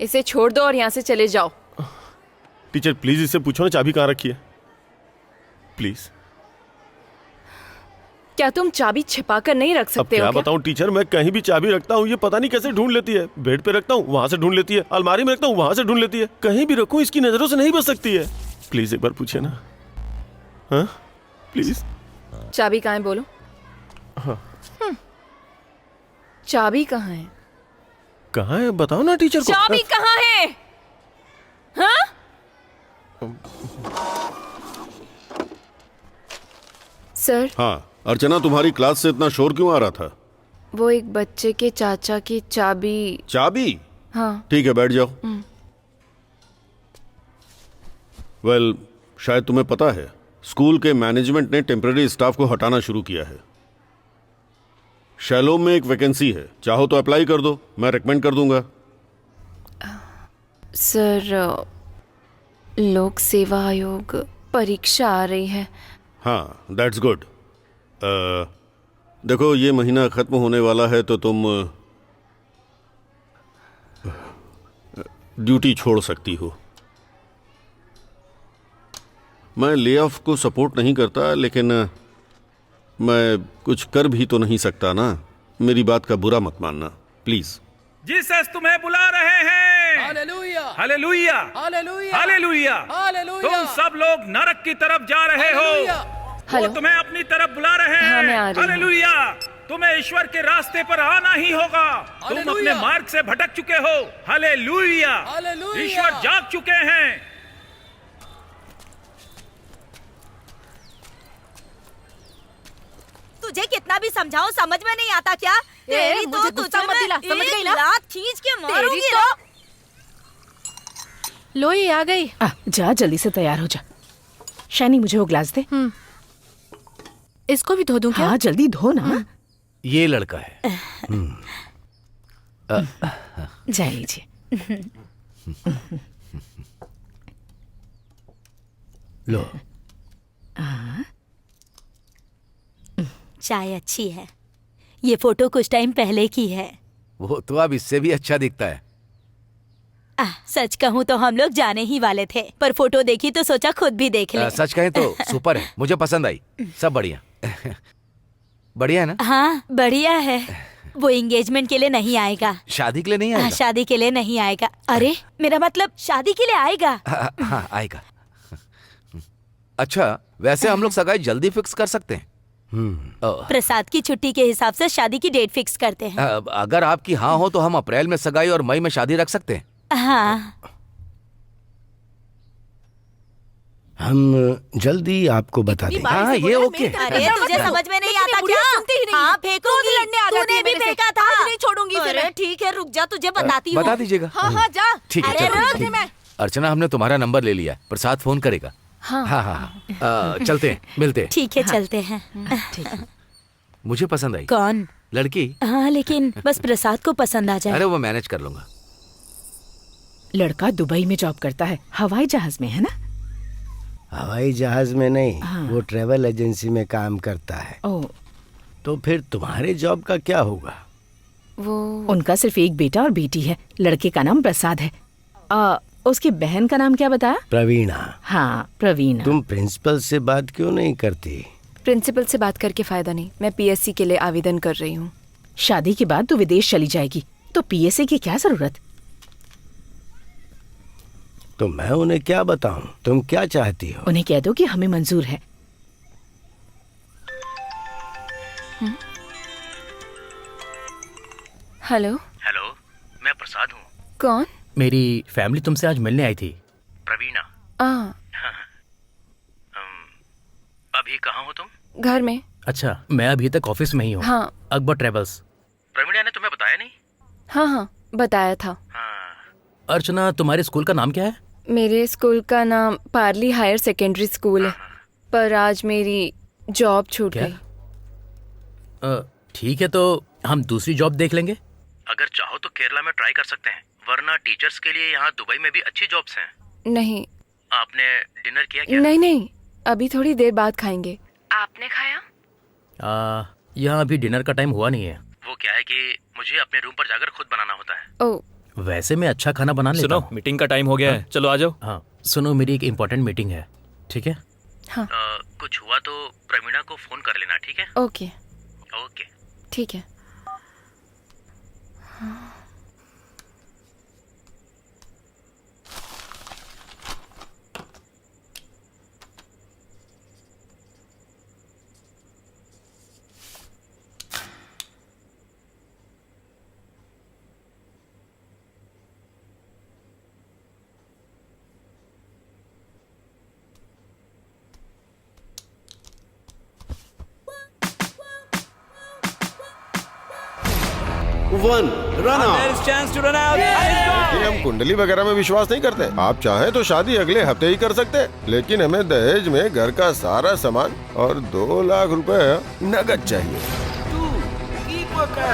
[SPEAKER 2] इसे छोड़ दो और यहाँ से चले जाओ।
[SPEAKER 4] टीचर प्लीज इससे पूछो ना चाबी कहाँ रखी है, प्लीज।
[SPEAKER 2] क्या तुम चाबी छिपा कर नहीं रख
[SPEAKER 4] अब
[SPEAKER 2] सकते
[SPEAKER 4] क्या
[SPEAKER 2] हो?
[SPEAKER 4] बताऊं टीचर, मैं कहीं भी चाबी रखता हूँ ये पता नहीं कैसे ढूंढ लेती है। बेड पे रखता हूँ वहां से ढूंढ लेती है, अलमारी में रखता हूँ वहां से ढूंढ लेती है। कहीं भी रखूं इसकी नजरों से नहीं बच सकती है। प्लीज एक बार पूछिए ना। हाँ प्लीज।
[SPEAKER 2] चाबी कहाँ है बोलो?
[SPEAKER 4] हाँ।
[SPEAKER 2] चाबी कहाँ है?
[SPEAKER 4] कहाँ है बताओ ना टीचर को।
[SPEAKER 2] चाबी कहाँ है? हाँ? सर,
[SPEAKER 11] हाँ अर्चना, तुम्हारी क्लास से इतना शोर क्यों आ रहा था?
[SPEAKER 2] वो एक बच्चे के चाचा की चाबी।
[SPEAKER 11] चाबी?
[SPEAKER 2] हाँ।
[SPEAKER 11] ठीक है, बैठ जाओ। वेल, शायद तुम्हें पता है स्कूल के मैनेजमेंट ने टेम्पररी स्टाफ को हटाना शुरू किया है। शैलो में एक वैकेंसी है, चाहो तो अप्लाई कर दो, मैं रेकमेंड कर दूंगा।
[SPEAKER 2] सर, लोक सेवा आयोग परीक्षा आ रही है।
[SPEAKER 11] हाँ, दैट्स गुड। देखो ये महीना खत्म होने वाला है तो तुम ड्यूटी छोड़ सकती हो। मैं ले ऑफ को सपोर्ट नहीं करता, लेकिन मैं कुछ कर भी तो नहीं सकता ना। मेरी बात का बुरा मत मानना प्लीज।
[SPEAKER 1] जीसस तुम्हें बुला रहे हैं।
[SPEAKER 3] Hallelujah,
[SPEAKER 1] hallelujah,
[SPEAKER 3] hallelujah,
[SPEAKER 1] hallelujah.
[SPEAKER 3] Hallelujah.
[SPEAKER 1] तुम सब लोग नरक की तरफ जा रहे हो। वो तुम्हें अपनी तरफ बुला रहे हैं।
[SPEAKER 2] हाँ, मैं आ रही हूँ।
[SPEAKER 1] हालेलुया। तुम्हें ईश्वर के रास्ते पर आना ही होगा। तुम अपने मार्ग से भटक चुके हो। हालेलुया।
[SPEAKER 3] हालेलुया।
[SPEAKER 1] ईश्वर जाग चुके हैं।
[SPEAKER 6] तुझे कितना भी समझाऊं समझ में नहीं आता क्या? तेरी तो
[SPEAKER 7] मुझे गुस्सा मत दिला, समझ गई ना?
[SPEAKER 6] लात खींच के मारूंगी
[SPEAKER 7] तो लो, ये आ गई।
[SPEAKER 5] जा जल्दी से तैयार हो जा। शैनी मुझे वो ग्लास दे।
[SPEAKER 7] इसको भी धो दूं क्या?
[SPEAKER 5] हाँ जल्दी धो ना।
[SPEAKER 3] ये लड़का है।
[SPEAKER 5] जा लीजिए।
[SPEAKER 3] लो,
[SPEAKER 6] चाय अच्छी है। ये फोटो कुछ टाइम पहले की है।
[SPEAKER 3] वो तो अब इससे भी अच्छा दिखता है।
[SPEAKER 6] सच कहूँ तो हम लोग जाने ही वाले थे, पर फोटो देखी तो सोचा खुद भी देख ले।
[SPEAKER 3] सच कहें तो सुपर है, मुझे पसंद आई। सब बढ़िया। बढ़िया है ना?
[SPEAKER 6] हाँ बढ़िया है। वो एंगेजमेंट के लिए नहीं आएगा।
[SPEAKER 3] शादी के लिए नहीं आएगा?
[SPEAKER 6] शादी के लिए नहीं आएगा। अरे मेरा मतलब शादी के लिए आएगा।
[SPEAKER 3] हाँ आएगा। अच्छा, वैसे हम लोग सगाई जल्दी फिक्स कर सकते हैं।
[SPEAKER 6] प्रसाद की छुट्टी के हिसाब से शादी की डेट फिक्स करते हैं।
[SPEAKER 3] अगर आपकी हाँ हो तो हम अप्रैल में सगाई और मई में शादी रख सकते हैं।
[SPEAKER 6] हाँ,
[SPEAKER 9] हम जल्दी आपको बता देंगे।
[SPEAKER 3] हाँ ये ओके।
[SPEAKER 6] अरे तुझे समझ में नहीं आता क्या? हाँ फेंकूंगी। तूने भी फेंका था।
[SPEAKER 7] नहीं छोड़ूंगी।
[SPEAKER 6] अरे ठीक है, रुक जा, तुझे बताती हूँ।
[SPEAKER 3] बता दीजिएगा।
[SPEAKER 7] हाँ हाँ जा।
[SPEAKER 3] ठीक है,
[SPEAKER 6] अरे
[SPEAKER 3] चलो,
[SPEAKER 6] रुक।
[SPEAKER 3] ठीक है। अर्चना, हमने तुम्हारा नंबर ले लिया। प्रसाद फोन करेगा।
[SPEAKER 2] हाँ
[SPEAKER 3] हाँ हाँ। चलते हैं, मिलते हैं।
[SPEAKER 6] ठीक है, चलते हैं।
[SPEAKER 3] मुझे पसंद आई।
[SPEAKER 6] कौन?
[SPEAKER 3] लड़की?
[SPEAKER 6] हाँ लेकिन बस प्रसाद को पसंद आ जाए।
[SPEAKER 3] अरे वो मैनेज कर लूंगा।
[SPEAKER 5] लड़का दुबई में जॉब करता है, हवाई जहाज में, है ना?
[SPEAKER 9] हवाई जहाज में नहीं, वो ट्रेवल एजेंसी में काम करता है।
[SPEAKER 5] ओ,
[SPEAKER 9] तो फिर तुम्हारे जॉब का क्या होगा?
[SPEAKER 2] वो
[SPEAKER 5] उनका सिर्फ एक बेटा और बेटी है। लड़के का नाम प्रसाद है। उसकी बहन का नाम क्या बताया?
[SPEAKER 9] प्रवीणा।
[SPEAKER 5] हाँ, प्रवीणा।
[SPEAKER 9] तुम प्रिंसिपल से बात क्यों नहीं करती?
[SPEAKER 2] प्रिंसिपल से बात करके फायदा नहीं। मैं पीएससी के लिए आवेदन कर रही हूँ।
[SPEAKER 5] शादी के बाद तू विदेश चली जाएगी तो पीएससी की क्या जरूरत?
[SPEAKER 9] तो मैं उन्हें क्या बताऊं? तुम क्या चाहती हो?
[SPEAKER 5] उन्हें कह दो कि हमें मंजूर है।
[SPEAKER 2] हेलो।
[SPEAKER 3] हेलो, मैं प्रसाद हूँ।
[SPEAKER 2] कौन?
[SPEAKER 3] मेरी फैमिली तुमसे आज मिलने आई थी, प्रवीणा। अभी कहाँ हो तुम?
[SPEAKER 2] घर में।
[SPEAKER 3] अच्छा, मैं अभी तक ऑफिस में ही हूँ।
[SPEAKER 2] हाँ।
[SPEAKER 3] अकबर ट्रेवल्स। प्रवीणा ने तुम्हें बताया नहीं?
[SPEAKER 2] हाँ, बताया था।
[SPEAKER 3] अर्चना, तुम्हारे स्कूल का नाम क्या है?
[SPEAKER 2] मेरे स्कूल का नाम पार्ली हायर सेकेंडरी स्कूल है, पर आज मेरी जॉब छूट गई।
[SPEAKER 3] ठीक है, तो हम दूसरी जॉब देख लेंगे। अगर चाहो तो केरला में ट्राई कर सकते हैं, वरना टीचर्स के लिए यहाँ दुबई में भी अच्छी जॉब्स हैं।
[SPEAKER 2] नहीं।
[SPEAKER 3] आपने डिनर किया क्या?
[SPEAKER 2] नहीं, अभी थोड़ी देर बाद खाएंगे। आपने खाया?
[SPEAKER 3] यहाँ अभी डिनर का टाइम हुआ नहीं है। वो क्या है कि मुझे अपने रूम पर जाकर खुद बनाना होता है।
[SPEAKER 2] ओह।
[SPEAKER 3] वैसे मैं अच्छा खाना बना लेता हूँ।
[SPEAKER 10] सुनो, मीटिंग का टाइम हो गया है, चलो आ जाओ।
[SPEAKER 3] हाँ सुनो, मेरी एक इम्पोर्टेंट मीटिंग है, ठीक है?
[SPEAKER 2] हाँ।
[SPEAKER 3] कुछ हुआ तो प्रवीणा को फोन कर लेना, ठीक है?
[SPEAKER 2] ओके।
[SPEAKER 3] ओके,
[SPEAKER 2] ठीक है।
[SPEAKER 4] हम कुंडली वगैरह में विश्वास नहीं करते। आप चाहें तो शादी अगले हफ्ते ही कर सकते हैं, लेकिन हमें दहेज में घर का सारा सामान और 2 लाख रुपए नगद चाहिए।
[SPEAKER 1] पता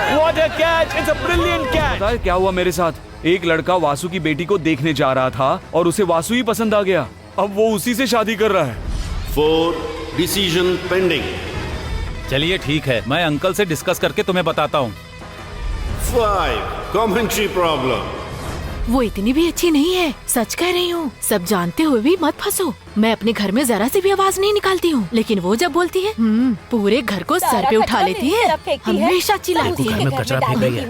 [SPEAKER 1] है क्या हुआ मेरे साथ? एक लड़का वासु की बेटी को देखने जा रहा था और उसे वासु ही पसंद आ गया। अब वो उसी से शादी कर रहा है।
[SPEAKER 11] 4 डिसीजन पेंडिंग।
[SPEAKER 10] चलिए ठीक है, मैं अंकल से डिस्कस करके तुम्हें बताता हूँ।
[SPEAKER 11] 5 कमेंट्री प्रॉब्लम।
[SPEAKER 7] वो इतनी भी अच्छी नहीं है, सच कह रही हूँ। सब जानते हुए भी मत फंसो। मैं अपने घर में जरा सी भी आवाज नहीं निकालती हूँ, लेकिन वो जब बोलती है पूरे घर को सर पे उठा लेती है, हमेशा चिल्लाती है।
[SPEAKER 3] घर में कचरा फेंक गई है।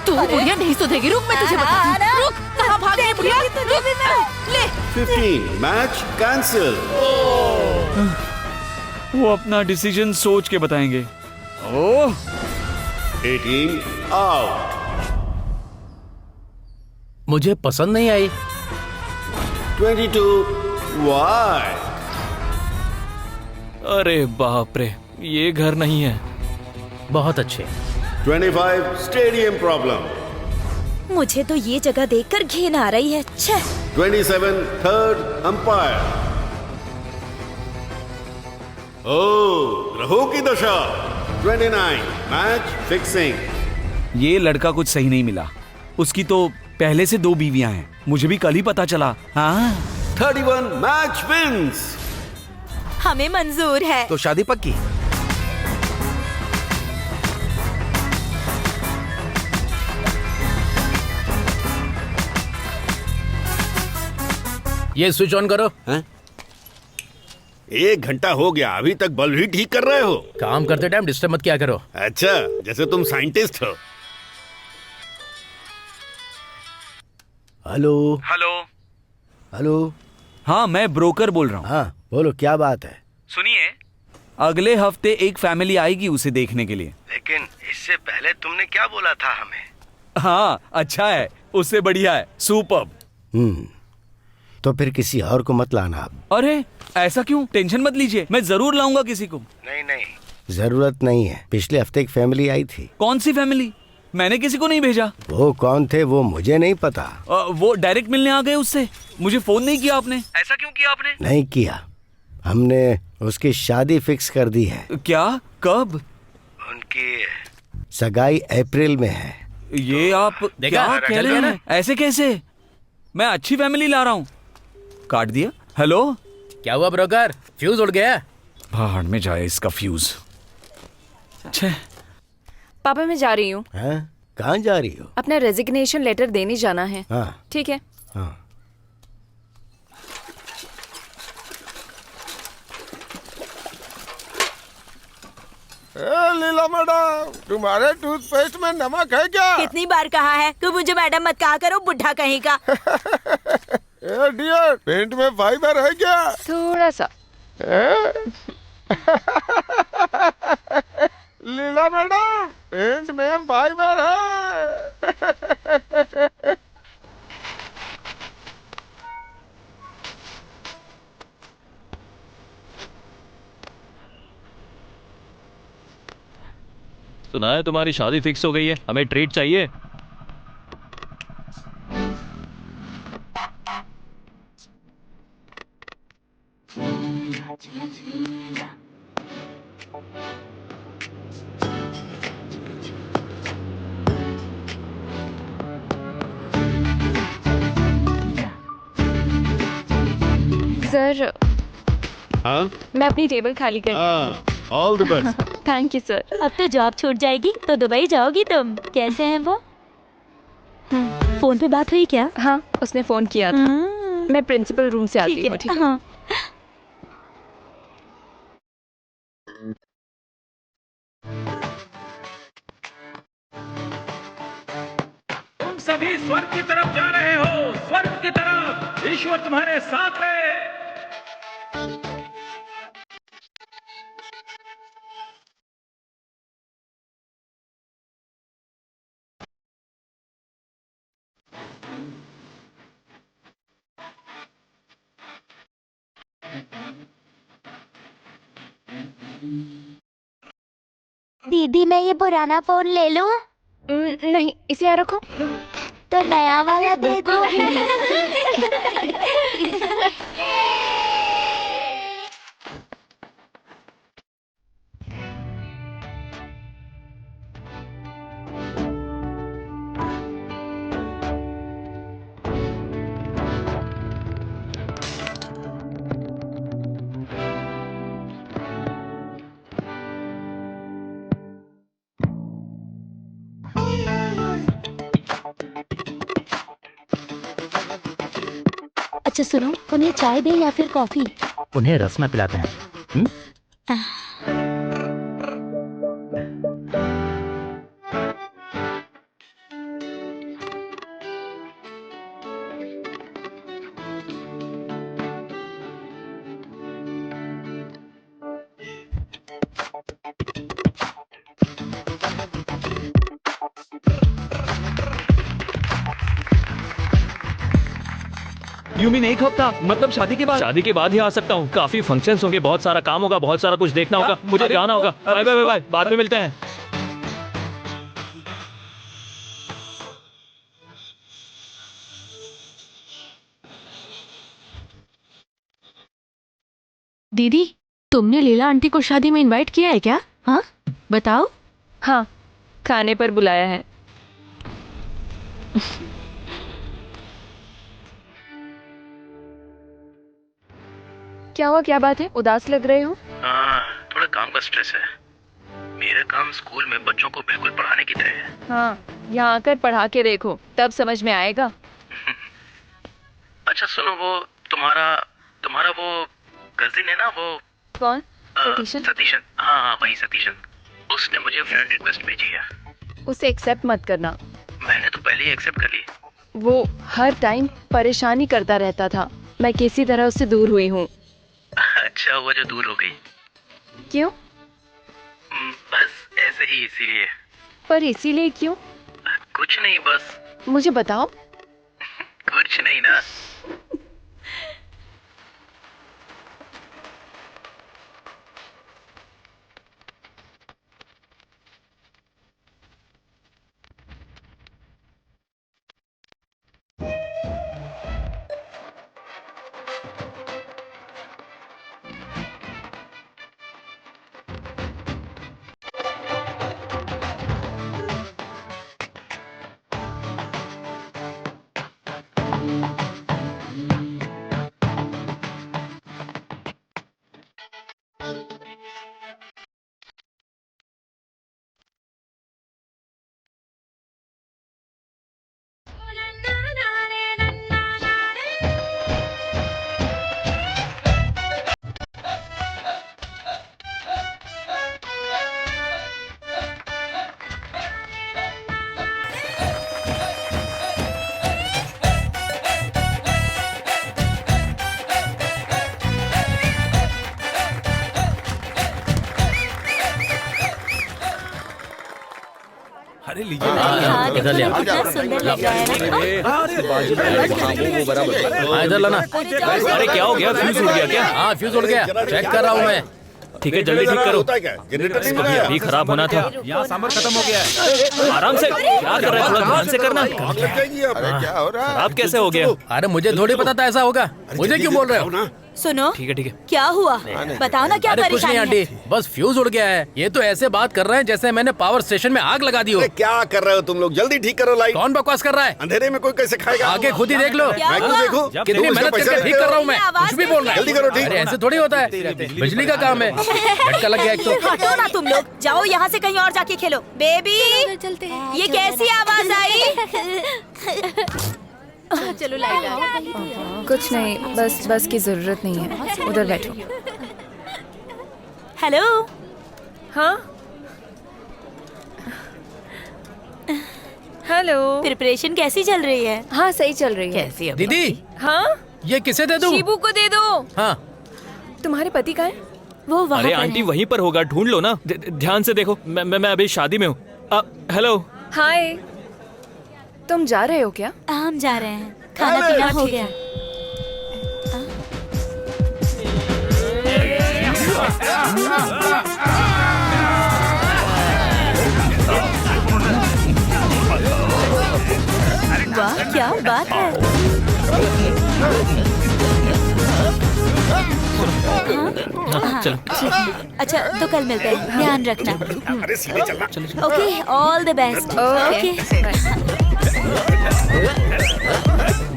[SPEAKER 7] तू बुढ़िया नहीं सुधेगी। रुक, मैं तुझे बताती हूँ। रुक, कहाँ भाग रही है बुढ़िया? रुक, ले।
[SPEAKER 11] 15 मैच कैंसिल।
[SPEAKER 1] वो अपना डिसीजन सोच के बताएंगे। ओह।
[SPEAKER 11] 18 आउट।
[SPEAKER 3] मुझे पसंद नहीं आई।
[SPEAKER 11] 22 वाइड।
[SPEAKER 10] अरे बाप रे, ये घर नहीं है।
[SPEAKER 3] बहुत अच्छे।
[SPEAKER 11] 25 स्टेडियम प्रॉब्लम।
[SPEAKER 6] मुझे तो ये जगह देखकर घिन आ रही है।
[SPEAKER 11] 27 थर्ड अंपायर। ओह, ग्रहों की दशा। 29 मैच फिक्सिंग।
[SPEAKER 1] ये लड़का कुछ सही नहीं मिला। उसकी तो पहले से 2 बीवियां हैं, मुझे भी कल ही पता चला। हाँ।
[SPEAKER 11] 31 मैच विंस।
[SPEAKER 6] हमें मंजूर है।
[SPEAKER 8] तो शादी पक्की।
[SPEAKER 3] ये स्विच ऑन करो।
[SPEAKER 11] हैं? 1 घंटा हो गया, अभी तक बल्ब ही ठीक कर रहे हो?
[SPEAKER 3] काम करते टाइम डिस्टर्ब मत किया करो।
[SPEAKER 11] अच्छा, जैसे तुम साइंटिस्ट हो।
[SPEAKER 9] Hello
[SPEAKER 1] hello.
[SPEAKER 9] हेलो।
[SPEAKER 1] हाँ, मैं ब्रोकर बोल रहा हूँ।
[SPEAKER 9] हाँ बोलो, क्या बात है?
[SPEAKER 1] सुनिए, अगले हफ्ते एक फैमिली आएगी उसे देखने के लिए।
[SPEAKER 9] लेकिन इससे पहले तुमने क्या बोला था हमें?
[SPEAKER 1] हाँ, अच्छा है, उससे बढ़िया है, सुपर्ब।
[SPEAKER 9] तो फिर किसी और को मत लाना अब।
[SPEAKER 1] अरे ऐसा क्यों? टेंशन मत लीजिए, मैं जरूर लाऊंगा किसी को।
[SPEAKER 9] नहीं, जरूरत नहीं है। पिछले हफ्ते एक फैमिली आई थी।
[SPEAKER 1] कौन सी फैमिली? मैंने किसी को नहीं भेजा।
[SPEAKER 9] वो कौन थे वो मुझे नहीं पता।
[SPEAKER 1] वो डायरेक्ट मिलने आ गए उससे। मुझे फोन नहीं किया आपने। ऐसा क्यों किया आपने?
[SPEAKER 9] नहीं किया, हमने उसकी शादी फिक्स कर दी है।
[SPEAKER 1] क्या? कब?
[SPEAKER 9] उनकी सगाई अप्रैल में है।
[SPEAKER 1] ये आप क्या कह रहे हैं? ऐसे कैसे? मैं अच्छी फैमिली ला रहा हूँ। काट दिया। हेलो,
[SPEAKER 3] क्या हुआ ब्रोकर? फ्यूज उड़ गया?
[SPEAKER 1] भाड़ में जाए इसका फ्यूज। छे।
[SPEAKER 2] पापा मैं जा रही हूँ।
[SPEAKER 12] कहाँ जा रही हो?
[SPEAKER 2] अपना रेजिग्नेशन लेटर देने जाना है।
[SPEAKER 12] हाँ
[SPEAKER 2] ठीक है।
[SPEAKER 12] हाँ।
[SPEAKER 4] लीला मैडम, तुम्हारे टूथपेस्ट में नमक है क्या?
[SPEAKER 6] कितनी बार कहा है तू मुझे मैडम मत कहा करो, बुढ़ा कहीं का।
[SPEAKER 4] ए डियर, पेंट में फाइबर है क्या?
[SPEAKER 2] थोड़ा सा।
[SPEAKER 4] लीला मैडम, पेंट में फाइबर है।
[SPEAKER 10] सुना है तुम्हारी शादी फिक्स हो गई है, हमें ट्रीट चाहिए।
[SPEAKER 2] सर
[SPEAKER 11] हाँ
[SPEAKER 2] मैं अपनी टेबल खाली कर।
[SPEAKER 11] All the best.
[SPEAKER 2] Thank you sir.
[SPEAKER 6] अब तो जॉब छूट जाएगी तो दुबई जाओगी तुम। कैसे हैं वो? फोन पे बात हुई क्या?
[SPEAKER 2] हाँ उसने फोन किया था। मैं प्रिंसिपल रूम से आती हूँ। ठीक है।
[SPEAKER 6] हाँ।
[SPEAKER 3] तुम सभी स्वर्ग की तरफ जा रहे हो, स्वर्ग की तरफ। ईश्वर तुम्हारे साथ है।
[SPEAKER 6] दीदी मैं ये पुराना फोन ले लूं?
[SPEAKER 2] नहीं इसे यहाँ रखो।
[SPEAKER 6] तो नया वाला दे दो। अच्छा सुनो, उन्हें चाय दें या फिर कॉफी?
[SPEAKER 3] उन्हें रस में पिलाते हैं।
[SPEAKER 10] यू मीन एक हफ्ता? मतलब शादी के बाद? शादी के बाद ही आ सकता हूँ। काफी फंक्शंस होंगे, बहुत सारा काम होगा, बहुत सारा कुछ देखना होगा, मुझे जाना होगा। बाय बाय बाय, बाद में मिलते हैं।
[SPEAKER 7] दीदी तुमने लीला आंटी को शादी में इनवाइट किया है क्या? हाँ बताओ।
[SPEAKER 2] हाँ खाने पर बुलाया है। क्या हुआ, क्या बात है? उदास लग रहे हो?
[SPEAKER 3] थोड़ा काम का स्ट्रेस है। मेरा काम स्कूल में बच्चों को बिल्कुल पढ़ाने की तरह है।
[SPEAKER 2] हाँ यहाँ आकर पढ़ा के देखो, तब समझ में आएगा।
[SPEAKER 3] अच्छा सुनो, वो तुम्हारा वो कजिन है ना, वो
[SPEAKER 2] कौन? सतीशन?
[SPEAKER 3] सतीशन, हाँ वही सतीशन। उसने मुझे फ्रेंड रिक्वेस्ट भेजी है।
[SPEAKER 2] उसे एक्सेप्ट मत करना।
[SPEAKER 3] मैंने तो पहले ही एक्सेप्ट कर ली।
[SPEAKER 2] वो हर टाइम परेशानी करता रहता था। मैं किसी तरह उससे दूर हुई हूँ।
[SPEAKER 3] अच्छा हुआ जो दूर हो गई।
[SPEAKER 2] क्यों?
[SPEAKER 3] बस ऐसे ही, इसीलिए।
[SPEAKER 2] पर इसीलिए क्यों?
[SPEAKER 3] कुछ नहीं, बस।
[SPEAKER 2] मुझे बताओ।
[SPEAKER 3] कुछ नहीं ना।
[SPEAKER 6] हाँ,
[SPEAKER 3] इधर ले
[SPEAKER 6] देखो
[SPEAKER 3] आओ।
[SPEAKER 6] कितना सुंदर लग रहा है ना।
[SPEAKER 3] हाँ इधर लाना।
[SPEAKER 10] अरे क्या हो गया, फ्यूज उड़ गया क्या?
[SPEAKER 3] हाँ फ्यूज उड़ गया, चेक कर रहा हूँ मैं।
[SPEAKER 10] ठीक है जल्दी ठीक करो,
[SPEAKER 11] होता है क्या? जनरेटर नहीं
[SPEAKER 10] इसको भी
[SPEAKER 11] बनाया?
[SPEAKER 10] अभी खराब होना था।
[SPEAKER 8] यहाँ समर खत्म हो गया है।
[SPEAKER 10] आराम से, क्या कर रहे हैं, थोड़ा ध्यान से करना।
[SPEAKER 11] आग लग जाएगी अब। अरे क्या हो रहा है?
[SPEAKER 10] खराब कैसे हो गया?
[SPEAKER 3] अरे मुझे थोड़ी पता था ऐसा होगा, मुझे क्यों बोल रहे हो?
[SPEAKER 6] सुनो,
[SPEAKER 10] ठीक है ठीक है।
[SPEAKER 6] क्या हुआ बताओ ना, क्या
[SPEAKER 3] अरे कुछ नहीं
[SPEAKER 6] परेशानी है?
[SPEAKER 3] आंटी, बस फ्यूज उड़ गया है। ये तो ऐसे बात कर रहे हैं जैसे मैंने पावर स्टेशन में आग लगा दी हो।
[SPEAKER 11] अरे क्या कर रहे हो तुम लोग? जल्दी ठीक करो लाइट।
[SPEAKER 3] कौन बकवास कर रहा है?
[SPEAKER 11] अंधेरे में कोई कैसे खाएगा?
[SPEAKER 3] आगे खुद ही देख लो।
[SPEAKER 6] क्या
[SPEAKER 11] मैं क्यों
[SPEAKER 6] हुआ?
[SPEAKER 11] देखूं?
[SPEAKER 3] कितनी
[SPEAKER 11] तुम इसका
[SPEAKER 3] मेहनत
[SPEAKER 11] पैसा
[SPEAKER 3] करके ठीक
[SPEAKER 11] लेते
[SPEAKER 3] कर
[SPEAKER 11] हो?
[SPEAKER 3] रहा हूँ मैं,
[SPEAKER 6] आवाज
[SPEAKER 3] कुछ भी बोल रहा है।
[SPEAKER 11] जल्दी करो ठीक।
[SPEAKER 3] अरे ऐसे थोड़ी होता है, बिजली का काम है। झटका लग गया एक तो।
[SPEAKER 6] हटो ना तुम लोग, जाओ यहाँ से कहीं और जाके खेलो। बेबी
[SPEAKER 7] चलते हैं।
[SPEAKER 6] ये कैसी आवाज आई?
[SPEAKER 7] चलो लाइट।
[SPEAKER 2] कुछ नहीं, बस की जरूरत नहीं है। उधर बैठो।
[SPEAKER 6] हेलो,
[SPEAKER 2] हाँ हेलो।
[SPEAKER 6] प्रिपरेशन कैसी चल रही है?
[SPEAKER 2] हाँ सही चल रही है।
[SPEAKER 7] कैसी है
[SPEAKER 3] दीदी
[SPEAKER 2] हाँ
[SPEAKER 3] ये किसे दे दूं?
[SPEAKER 2] शिबू को दे दो।
[SPEAKER 3] हाँ
[SPEAKER 2] तुम्हारे पति का है?
[SPEAKER 6] वो वहाँ
[SPEAKER 10] अरे
[SPEAKER 6] पर
[SPEAKER 10] आंटी
[SPEAKER 6] है।
[SPEAKER 10] वहीं पर होगा, ढूंढ लो ना। ध्यान से देखो, मैं अभी शादी में हूँ। हेलो।
[SPEAKER 2] हाय, तुम जा रहे हो क्या?
[SPEAKER 6] हम जा रहे हैं, खाना पीना हो गया। वाह क्या बात है। हाँ,
[SPEAKER 10] चलो।
[SPEAKER 6] अच्छा तो कल मिलते हैं, ध्यान रखना। Okay, all the best.
[SPEAKER 2] Okay.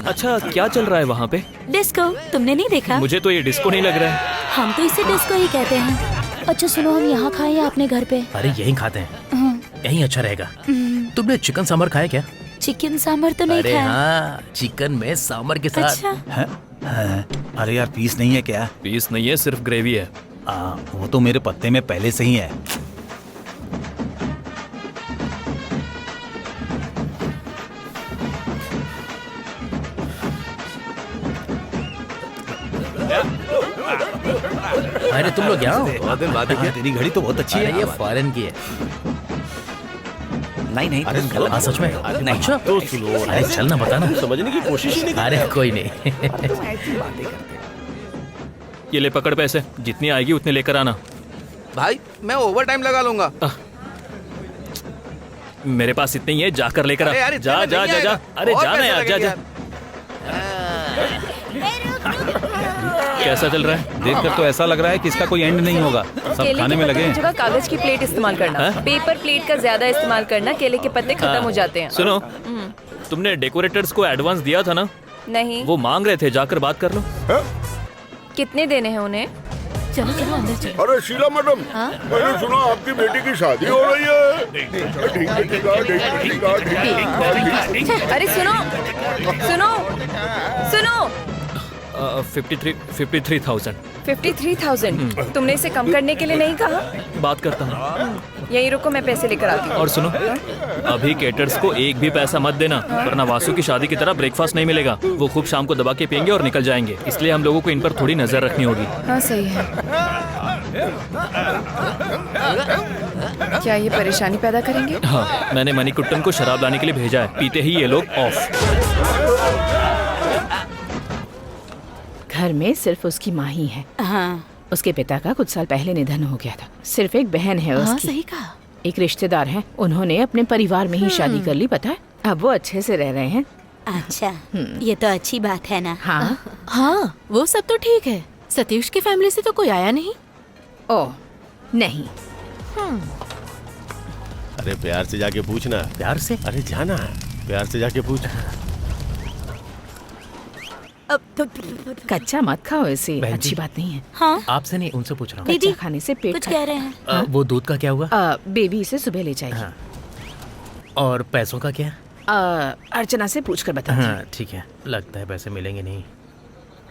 [SPEAKER 10] अच्छा क्या चल रहा है वहाँ पे?
[SPEAKER 6] डिस्को तुमने नहीं देखा?
[SPEAKER 10] मुझे तो ये डिस्को नहीं लग रहा है।
[SPEAKER 6] हम तो इसे डिस्को ही कहते हैं। अच्छा सुनो, हम यहाँ खाएं या अपने घर पे?
[SPEAKER 3] अरे यहीं खाते हैं, यहीं अच्छा रहेगा। तुमने चिकन सांभर खाया क्या?
[SPEAKER 6] चिकन सांभर तो नहीं
[SPEAKER 3] अरे
[SPEAKER 6] खाया।
[SPEAKER 3] हाँ, चिकन में सांभर के साथ।
[SPEAKER 6] अच्छा
[SPEAKER 8] अरे यार पीस नहीं है क्या?
[SPEAKER 10] पीस नहीं है, सिर्फ ग्रेवी है।
[SPEAKER 8] वो तो मेरे पत्ते में पहले से ही है।
[SPEAKER 3] अरे तुम लोग यहाँ हो?
[SPEAKER 8] बहुत दिन बाद देखा। तेरी घड़ी तो बहुत अच्छी
[SPEAKER 3] अरे
[SPEAKER 8] है।
[SPEAKER 3] ये फॉरेन की है।
[SPEAKER 8] नहीं नहीं, तुम गलत।
[SPEAKER 3] हाँ सच में?
[SPEAKER 8] नहीं।
[SPEAKER 3] अच्छा
[SPEAKER 4] तो सुनो,
[SPEAKER 3] अरे चल ना, बता ना।
[SPEAKER 4] समझने की कोशिश ही नहीं की।
[SPEAKER 3] अरे कोई नहीं।
[SPEAKER 10] ये ले पकड़ पैसे, जितनी आएगी उतने लेकर आना।
[SPEAKER 8] भाई मैं ओवर टाइम लगा लूंगा।
[SPEAKER 10] मेरे पास इतने ही है, जाकर लेकर
[SPEAKER 8] अरे यार,
[SPEAKER 10] आ।
[SPEAKER 8] इतने
[SPEAKER 10] जा
[SPEAKER 8] में
[SPEAKER 10] जा
[SPEAKER 8] नहीं
[SPEAKER 10] जा जा।
[SPEAKER 8] आएगा।
[SPEAKER 10] अरे
[SPEAKER 8] और
[SPEAKER 10] जाना
[SPEAKER 8] पैसे
[SPEAKER 10] यार, जा
[SPEAKER 8] लगेंगे
[SPEAKER 10] जा। कैसा चल रहा है?
[SPEAKER 8] देखकर तो ऐसा लग रहा है कि इसका कोई एंड नहीं होगा। सब
[SPEAKER 2] केले
[SPEAKER 8] खाने
[SPEAKER 2] के
[SPEAKER 8] में
[SPEAKER 2] पत्ते
[SPEAKER 8] लगे
[SPEAKER 2] की
[SPEAKER 8] हैं।
[SPEAKER 2] जगह कागज की प्लेट इस्तेमाल करना।
[SPEAKER 10] हाँ?
[SPEAKER 2] पेपर प्लेट का ज्यादा इस्तेमाल करना, केले के पत्ते खत्म हो जाते हैं।
[SPEAKER 10] सुनो, तुमने डेकोरेटर्स को एडवांस दिया था ना?
[SPEAKER 2] नहीं।
[SPEAKER 10] वो मांग रहे थे, जाकर बात कर लो।
[SPEAKER 2] कितने देने हैं उन्हें?
[SPEAKER 6] चलो चलो अंदर चलो।
[SPEAKER 11] अरे शीला मैडम, मैंने सुना आपकी बेटी की शादी हो रही है।
[SPEAKER 2] अरे सुनो सुनो सुनो,
[SPEAKER 10] 53,000।
[SPEAKER 2] 53,000। तुमने इसे कम करने के लिए नहीं कहा?
[SPEAKER 10] बात करता हूँ।
[SPEAKER 2] यहीं रुको, मैं पैसे लेकर आती हूँ।
[SPEAKER 10] और सुनो, अभी केटर्स को एक भी पैसा मत देना, वरना वासु की शादी की तरह ब्रेकफास्ट नहीं मिलेगा। वो खूब शाम को दबा के पियेंगे और निकल जाएंगे। इसलिए हम लोगों को इन पर थोड़ी नजर रखनी होगी।
[SPEAKER 2] हाँ सही है। क्या ये परेशानी पैदा करेंगे?
[SPEAKER 10] हाँ, मैंने मणिकुट्टन को शराब लाने के लिए भेजा है। पीते ही ये लोग ऑफ।
[SPEAKER 7] घर में सिर्फ उसकी माँ ही है।
[SPEAKER 6] हाँ
[SPEAKER 7] उसके पिता का कुछ साल पहले निधन हो गया था। सिर्फ एक बहन है उसकी।
[SPEAKER 6] हाँ सही कहा।
[SPEAKER 7] एक रिश्तेदार है, उन्होंने अपने परिवार में ही शादी कर ली, पता है। अब वो अच्छे से रह रहे हैं।
[SPEAKER 6] अच्छा ये तो अच्छी बात है ना।
[SPEAKER 7] हाँ
[SPEAKER 5] हाँ वो सब तो ठीक है। सतीश की फैमिली से तो कोई आया नहीं।
[SPEAKER 7] ओह नहीं।
[SPEAKER 4] अरे प्यार से जाके पूछना।
[SPEAKER 3] प्यार से?
[SPEAKER 4] अरे जाना, प्यार से जाके पूछ।
[SPEAKER 6] अब तो
[SPEAKER 7] कच्चा मत खाओ, ऐसे
[SPEAKER 3] बहन
[SPEAKER 7] अच्छी
[SPEAKER 3] जी।
[SPEAKER 7] बात नहीं है।
[SPEAKER 6] हाँ
[SPEAKER 3] आपसे नहीं, उनसे पूछ रहा हूँ।
[SPEAKER 6] दीदी,
[SPEAKER 7] कच्चा खाने से पेट
[SPEAKER 6] कुछ कह रहे हैं।
[SPEAKER 3] वो दूध का क्या हुआ?
[SPEAKER 7] बेबी इसे सुबह ले जाएगी।
[SPEAKER 3] हाँ। और पैसों का क्या?
[SPEAKER 7] अर्चना से पूछकर बता।
[SPEAKER 3] हाँ ठीक है, लगता है पैसे मिलेंगे नहीं।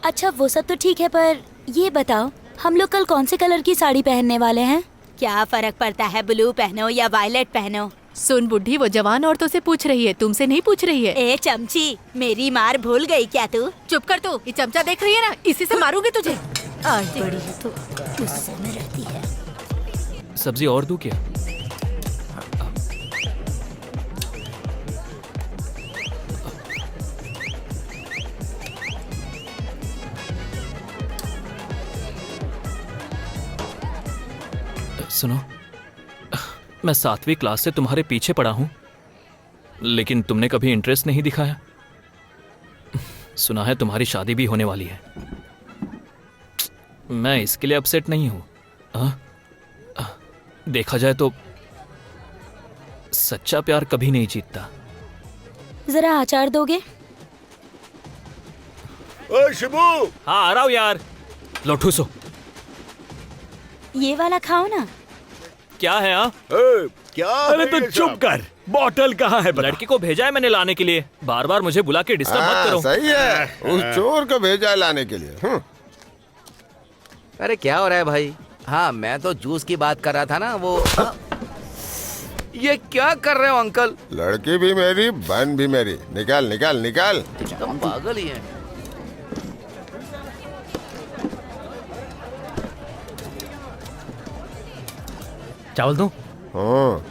[SPEAKER 6] अच्छा वो सब तो ठीक है, पर ये बताओ हम लोग कल कौन से कलर की साड़ी पहनने वाले हैं? क्या फर्क पड़ता है, ब्लू पहनो या वायलेट पहनो?
[SPEAKER 5] सुन बुढ़ी, वो जवान औरतों से पूछ रही है, तुमसे नहीं पूछ रही है।
[SPEAKER 6] ए चमची, मेरी मार भूल गई क्या तू?
[SPEAKER 5] चुप कर तू, ये चमचा देख रही है ना, इसी से मारूंगी तुझे।
[SPEAKER 6] आज बड़ी है तो गुस्से में रहती है।
[SPEAKER 10] सब्जी और दूं क्या? सुनो, मैं 7वीं क्लास से तुम्हारे पीछे पड़ा हूं, लेकिन तुमने कभी इंटरेस्ट नहीं दिखाया। सुना है तुम्हारी शादी भी होने वाली है। मैं इसके लिए अपसेट नहीं हूं। देखा जाए तो सच्चा प्यार कभी नहीं जीतता।
[SPEAKER 6] जरा अचार दोगे?
[SPEAKER 11] ओए शिबू।
[SPEAKER 10] हाँ आ रहा हूं यार। लो ठूसो।
[SPEAKER 6] ये वाला खाओ ना।
[SPEAKER 10] क्या है?
[SPEAKER 11] क्या?
[SPEAKER 10] अरे तो चुप कर। बॉटल कहाँ है? लड़की को भेजा है मैंने लाने के लिए। बार बार मुझे बुला के डिस्टर्ब मत करो।
[SPEAKER 13] सही है, उस चोर को भेजा है लाने के लिए।
[SPEAKER 8] अरे क्या हो रहा है भाई? हाँ मैं तो जूस की बात कर रहा था ना। वो ये क्या कर रहे हो अंकल?
[SPEAKER 13] लड़की भी मेरी, बहन भी मेरी। निकाल निकाल निकाल।
[SPEAKER 8] एकदम पागल ही है।
[SPEAKER 3] चावल दूं?
[SPEAKER 13] हाँ।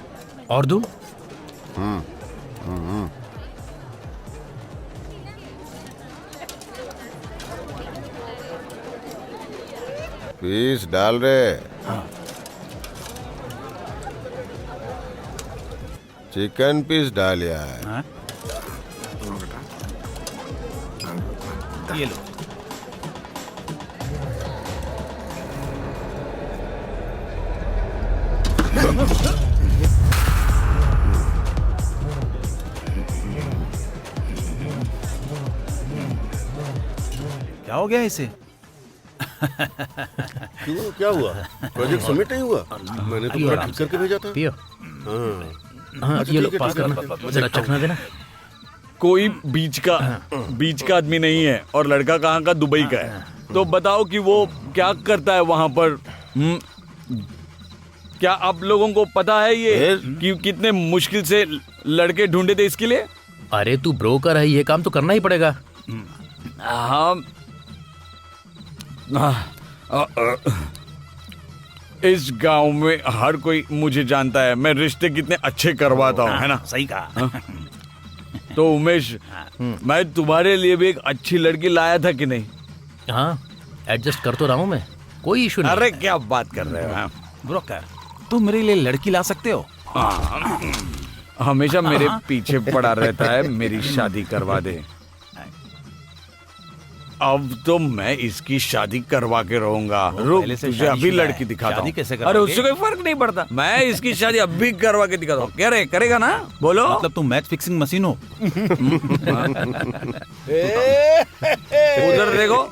[SPEAKER 3] और दूं?
[SPEAKER 13] पीस डाल रहे। चिकन पीस डालिया है।
[SPEAKER 8] ये लो।
[SPEAKER 14] क्या हो गया इसे?
[SPEAKER 11] क्यों, क्या हुआ? प्रोजेक्ट सबमिट नहीं हुआ? मैंने तो पूरा ठीक करके भेजा था।
[SPEAKER 3] पियो। हाँ, ये लो पास करना। जरा चखना देना।
[SPEAKER 1] कोई बीच का आदमी नहीं है और लड़का कहाँ का? दुबई का है। तो बताओ कि वो क्या करता है वहां पर? क्या आप लोगों को पता है ये कि कितने मुश्किल से लड़के ढूंढे थे इसके लिए?
[SPEAKER 3] अरे तू ब्रोकर है, ये काम तो करना ही पड़ेगा।
[SPEAKER 1] हाँ। इस गांव में हर कोई मुझे जानता है। मैं रिश्ते कितने अच्छे करवाता हूँ, है ना?
[SPEAKER 14] सही कहा।
[SPEAKER 1] तो उमेश, मैं तुम्हारे लिए भी एक अच्छी लड़की लाया था कि नहीं?
[SPEAKER 3] हाँ, एडजस्ट कर तो रहा हूँ मैं, कोई इशू नहीं।
[SPEAKER 1] अरे क्या बात कर रहे हो?
[SPEAKER 14] ब्रोकर, तुम मेरे लिए लड़की ला सकते हो?
[SPEAKER 1] हमेशा मेरे पीछे पड़ा रहता है, मेरी शादी करवा दे। अब तो मैं इसकी शादी करवा के रहूंगा। रुक, तुझे अभी लड़की दिखाता हूँ। अरे उससे कोई फर्क नहीं पड़ता, मैं इसकी शादी अभी करवा के दिखाता हूँ। क्या रे, करेगा ना? बोलो।
[SPEAKER 14] मतलब तुम मैच फिक्सिंग मशीन हो?
[SPEAKER 1] उधर देखो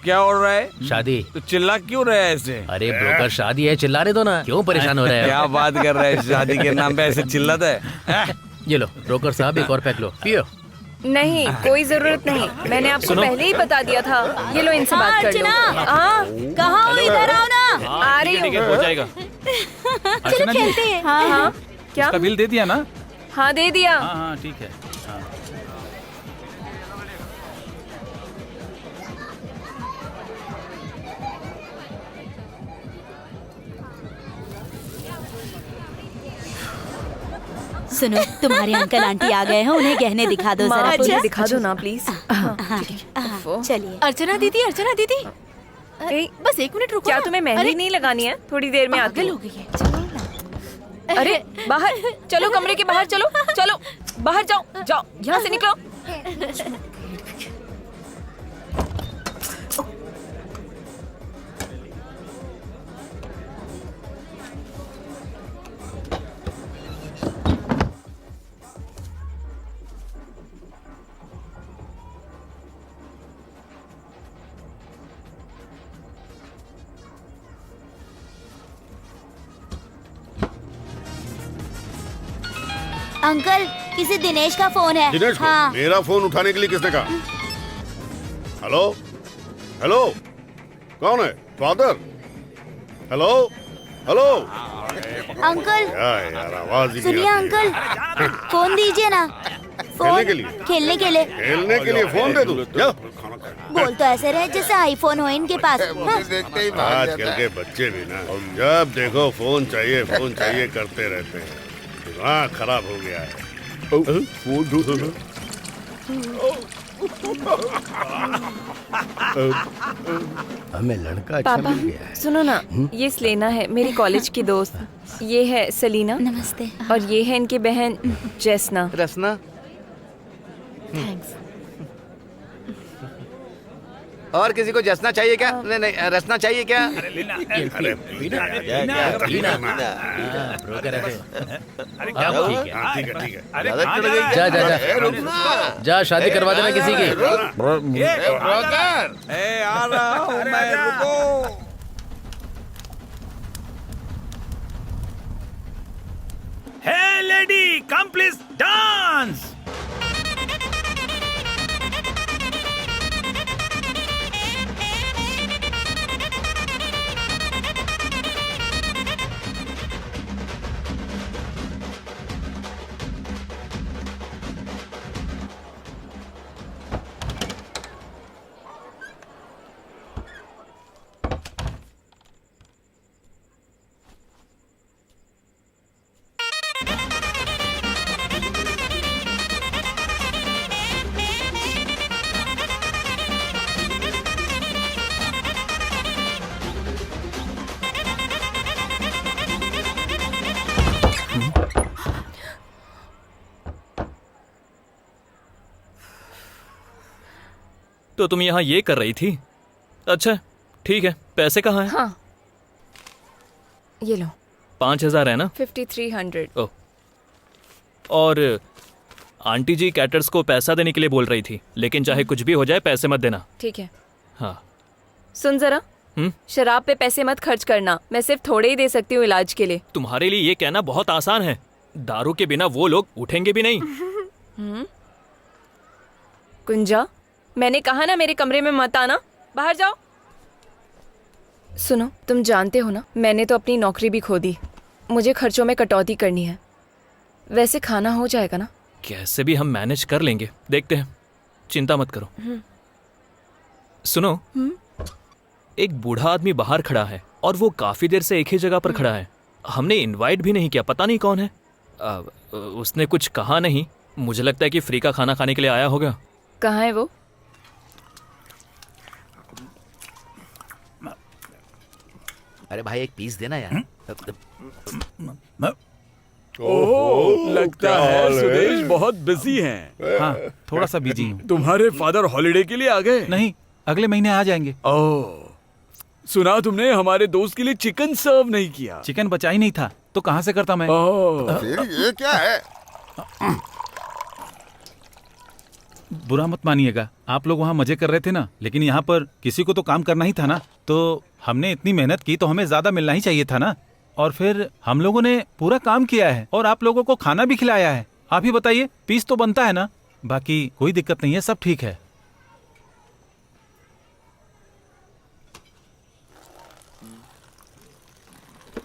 [SPEAKER 1] क्या हो रहा है?
[SPEAKER 3] शादी?
[SPEAKER 1] तो चिल्ला क्यों रहा है ऐसे?
[SPEAKER 3] अरे ब्रोकर, शादी है, चिल्लाने दो ना। क्यों परेशान हो रहे हैं?
[SPEAKER 1] क्या बात कर रहा है? शादी के नाम पे ऐसे चिल्लाता है?
[SPEAKER 3] ये लो ब्रोकर साहब, एक और पैक लो, पियो।
[SPEAKER 2] नहीं, कोई जरूरत नहीं। मैंने आपको पहले ही बता दिया था। ये लो, इनसे बात कर लो। हाँ,
[SPEAKER 6] कहाँ हो? इधर आओ ना।
[SPEAKER 2] आ रही हूँ।
[SPEAKER 10] हो जाएगा।
[SPEAKER 6] चलो खेलते हैं। हाँ हाँ।
[SPEAKER 2] क्या?
[SPEAKER 14] उसका बिल दे दिया ना?
[SPEAKER 2] हाँ दे दिया।
[SPEAKER 14] हाँ ठीक है।
[SPEAKER 6] सुनो, तुम्हारे अंकल आंटी आ गए हैं, उन्हें गहने दिखा दो जरा।
[SPEAKER 2] मुझे दिखा दो ना प्लीज।
[SPEAKER 6] चलिए।
[SPEAKER 7] अर्चना दीदी, अर्चना दीदी, बस 1 मिनट रुको।
[SPEAKER 2] क्या तुम्हें मेहंदी नहीं लगानी है? थोड़ी देर में आती
[SPEAKER 7] हो गई है।
[SPEAKER 2] अरे बाहर चलो, कमरे के बाहर चलो। चलो बाहर जाओ, जाओ यहाँ से निकलो।
[SPEAKER 6] अंकल, किसी दिनेश का फोन है।
[SPEAKER 11] दिनेश को?
[SPEAKER 6] हाँ।
[SPEAKER 11] मेरा फोन उठाने के लिए किसने कहा? हेलो हेलो, कौन है? फादर? Hello hello.
[SPEAKER 6] अंकल,
[SPEAKER 11] यार आवाज ही
[SPEAKER 6] सुनिए अंकल, फोन दीजिए ना।
[SPEAKER 11] खेलने के लिए?
[SPEAKER 6] खेलने के लिए।
[SPEAKER 11] खेलने के लिए फोन दे दूं?
[SPEAKER 6] बोल तो ऐसे रहे जैसे आईफोन हो इनके पास।
[SPEAKER 11] आजकल के बच्चे भी ना जब देखो फोन चाहिए करते रहते हैं। दिमाग खराब हो गया है। फोन
[SPEAKER 12] हमें लड़का अच्छा
[SPEAKER 2] पापा
[SPEAKER 12] मिल गया है।
[SPEAKER 2] सुनो ना, ये स्लेना है, मेरी कॉलेज की दोस्त। ये है सलीना।
[SPEAKER 6] नमस्ते।
[SPEAKER 2] और ये है इनकी बहन जैसना।
[SPEAKER 8] रसना।
[SPEAKER 6] थैंक्स।
[SPEAKER 8] और किसी को जसना चाहिए क्या? नहीं नहीं, रसना चाहिए क्या?
[SPEAKER 3] जा जा जा जा, शादी करवा देना किसी की।
[SPEAKER 9] आ रहा हूँ मैं, रुको।
[SPEAKER 14] हे लेडी, कम प्लीज डांस।
[SPEAKER 10] तो तुम यहाँ ये कर रही थी? अच्छा ठीक है, पैसे कहाँ हैं?
[SPEAKER 2] हाँ, ये लो।
[SPEAKER 10] 5,000 है ना?
[SPEAKER 2] 5300।
[SPEAKER 10] ओह, और आंटी जी कैटर्स को पैसा देने के लिए बोल रही थी, लेकिन चाहे कुछ भी हो जाए पैसे मत देना।
[SPEAKER 2] ठीक है।
[SPEAKER 10] हाँ।
[SPEAKER 2] सुन जरा, शराब पे पैसे मत खर्च करना, मैं सिर्फ थोड़े ही दे सकती हूँ इलाज के लिए।
[SPEAKER 10] तुम्हारे लिए ये कहना बहुत आसान है, दारू के बिना वो लोग उठेंगे भी नहीं।
[SPEAKER 2] कुंजा, मैंने कहा ना मेरे कमरे में मत आना, बाहर जाओ। सुनो, तुम जानते हो ना, मैंने तो अपनी नौकरी भी खो दी, मुझे खर्चों में कटौती करनी है। वैसे खाना हो जाएगा ना?
[SPEAKER 10] कैसे भी हम मैनेज कर लेंगे, देखते हैं, चिंता मत करो। सुनो, एक बूढ़ा आदमी बाहर खड़ा है और वो काफी देर से एक ही जगह पर खड़ा है। हमने इनवाइट भी नहीं किया, पता नहीं कौन है। उसने कुछ कहा नहीं, मुझे लगता है कि फ्री का खाना खाने के लिए आया होगा।
[SPEAKER 2] कहाँ है वो?
[SPEAKER 8] अरे भाई, एक पीस देना यार।
[SPEAKER 15] ओह, लगता है सुदेश बहुत बिजी हैं।
[SPEAKER 14] हाँ, थोड़ा सा बिजी हूँ।
[SPEAKER 15] तुम्हारे फादर हॉलिडे के लिए आ गए?
[SPEAKER 14] नहीं, अगले महीने आ जाएंगे।
[SPEAKER 15] ओह, सुना तुमने हमारे दोस्त के लिए चिकन सर्व नहीं किया?
[SPEAKER 14] चिकन बचा ही नहीं था, तो कहाँ से करता मैं?
[SPEAKER 13] फिर ये क्या है?
[SPEAKER 14] बुरा मत मानिएगा, आप लोग वहाँ मजे कर रहे थे ना, लेकिन यहाँ पर किसी को तो काम करना ही था ना, तो हमने इतनी मेहनत की तो हमें ज्यादा मिलना ही चाहिए था ना। और फिर हम लोगों ने पूरा काम किया है और आप लोगों को खाना भी खिलाया है। आप ही बताइए, पीस तो बनता है ना? बाकी कोई दिक्कत नहीं है, सब ठीक है।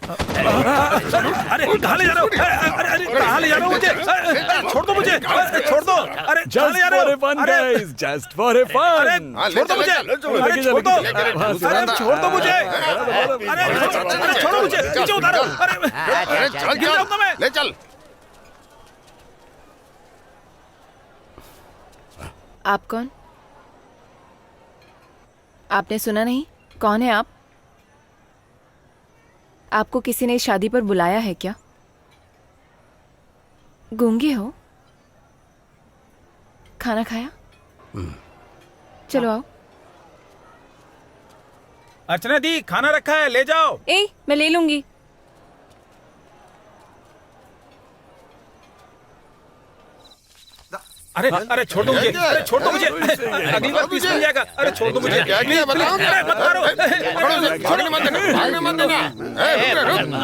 [SPEAKER 9] अरे कहाँ ले जा रहे हो? अरे कहाँ ले जा रहे हो मुझे? छोड़ दो मुझे, छोड़ दो। अरे कहाँ ले जा रहे हो?
[SPEAKER 15] Just for a fun.
[SPEAKER 9] छोड़ दो मुझे, अरे छोड़ दो, अरे छोड़ दो मुझे, अरे छोड़ो मुझे, नीचे उतारो। अरे गिर जाऊंगा मैं।
[SPEAKER 13] ले चल।
[SPEAKER 2] आप कौन? आपने सुना नहीं? कौन है आप? आपको किसी ने शादी पर बुलाया है क्या? गूंगे हो? खाना खाया? चलो आओ।
[SPEAKER 14] अर्चना दी, खाना रखा है, ले जाओ।
[SPEAKER 2] मैं ले लूंगी।
[SPEAKER 14] अरे अरे छोड़ दो मुझे, अरे छोड़ दो मुझे, अगली बार पीस मिल जाएगा। अरे छोड़ दो मुझे,
[SPEAKER 13] क्या किया बताओ?
[SPEAKER 14] अरे मत मारो,
[SPEAKER 13] भागने मत देना, भागने मत देना।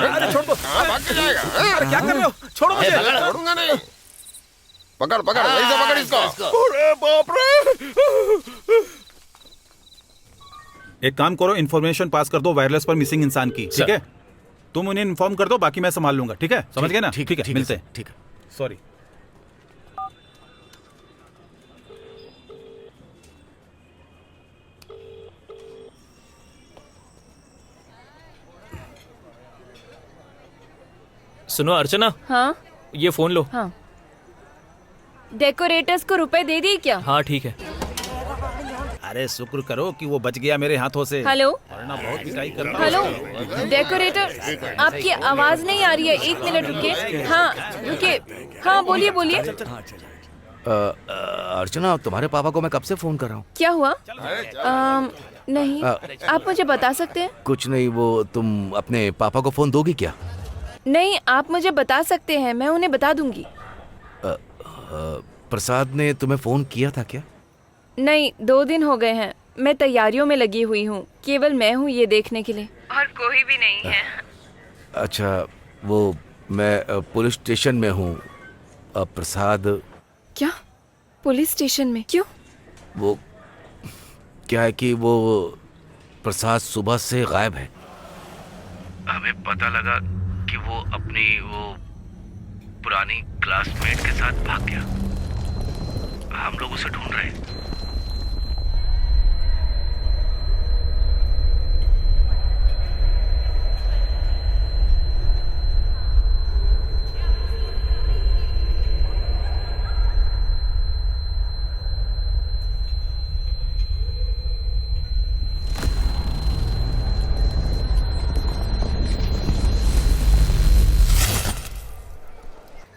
[SPEAKER 14] अरे छोड़ दो,
[SPEAKER 13] भाग के जाएगा।
[SPEAKER 14] अरे क्या कर रहे हो? छोड़ो मुझे।
[SPEAKER 13] छोड़ूंगा नहीं। पकड़ पकड़, ऐसे पकड़ इसको। अरे बाप रे।
[SPEAKER 14] एक काम करो, इन्फॉर्मेशन पास कर दो वायरलेस पर मिसिंग इंसान की, ठीक है? तुम उन्हें इन्फॉर्म कर दो, बाकी मैं संभाल लूंगा, ठीक है? समझ गए ना? ठीक है, मिलते हैं।
[SPEAKER 8] ठीक है।
[SPEAKER 14] सॉरी।
[SPEAKER 10] सुनो अर्चना।
[SPEAKER 2] हाँ?
[SPEAKER 10] ये फोन लो।
[SPEAKER 2] हाँ। डेकोरेटर्स को रुपए दे दी क्या?
[SPEAKER 10] हाँ ठीक है।
[SPEAKER 14] अरे शुक्र करो कि वो बच गया मेरे हाथों से।
[SPEAKER 2] हेलो
[SPEAKER 14] वरना बहुत पिटाई करता।
[SPEAKER 2] हेलो डेकोरेटर, आपकी आवाज नहीं आ रही है, 1 मिनट रुकिए। हाँ रुकिए, हाँ बोलिए बोलिए।
[SPEAKER 8] अर्चना, तुम्हारे पापा को मैं कब से फोन कर रहा हूँ।
[SPEAKER 2] क्या हुआ? नहीं, आप मुझे बता सकते हैं?
[SPEAKER 8] कुछ नहीं, वो तुम अपने पापा को फोन दोगी क्या?
[SPEAKER 2] नहीं, आप मुझे बता सकते हैं, मैं उन्हें बता दूंगी।
[SPEAKER 8] प्रसाद ने तुम्हें फोन किया था क्या?
[SPEAKER 2] नहीं, 2 दिन हो गए हैं, मैं तैयारियों में लगी हुई हूँ। केवल मैं हूँ ये देखने के लिए, और कोई भी नहीं है।
[SPEAKER 8] अच्छा, वो मैं पुलिस स्टेशन में हूँ। प्रसाद।
[SPEAKER 2] क्या? पुलिस स्टेशन में? क्यों?
[SPEAKER 8] वो क्या है कि वो प्रसाद सुबह से गायब है। हमें पता लगा कि वो अपनी पुरानी क्लासमेट के साथ भाग गया। हम लोग उसे ढूंढ रहे हैं।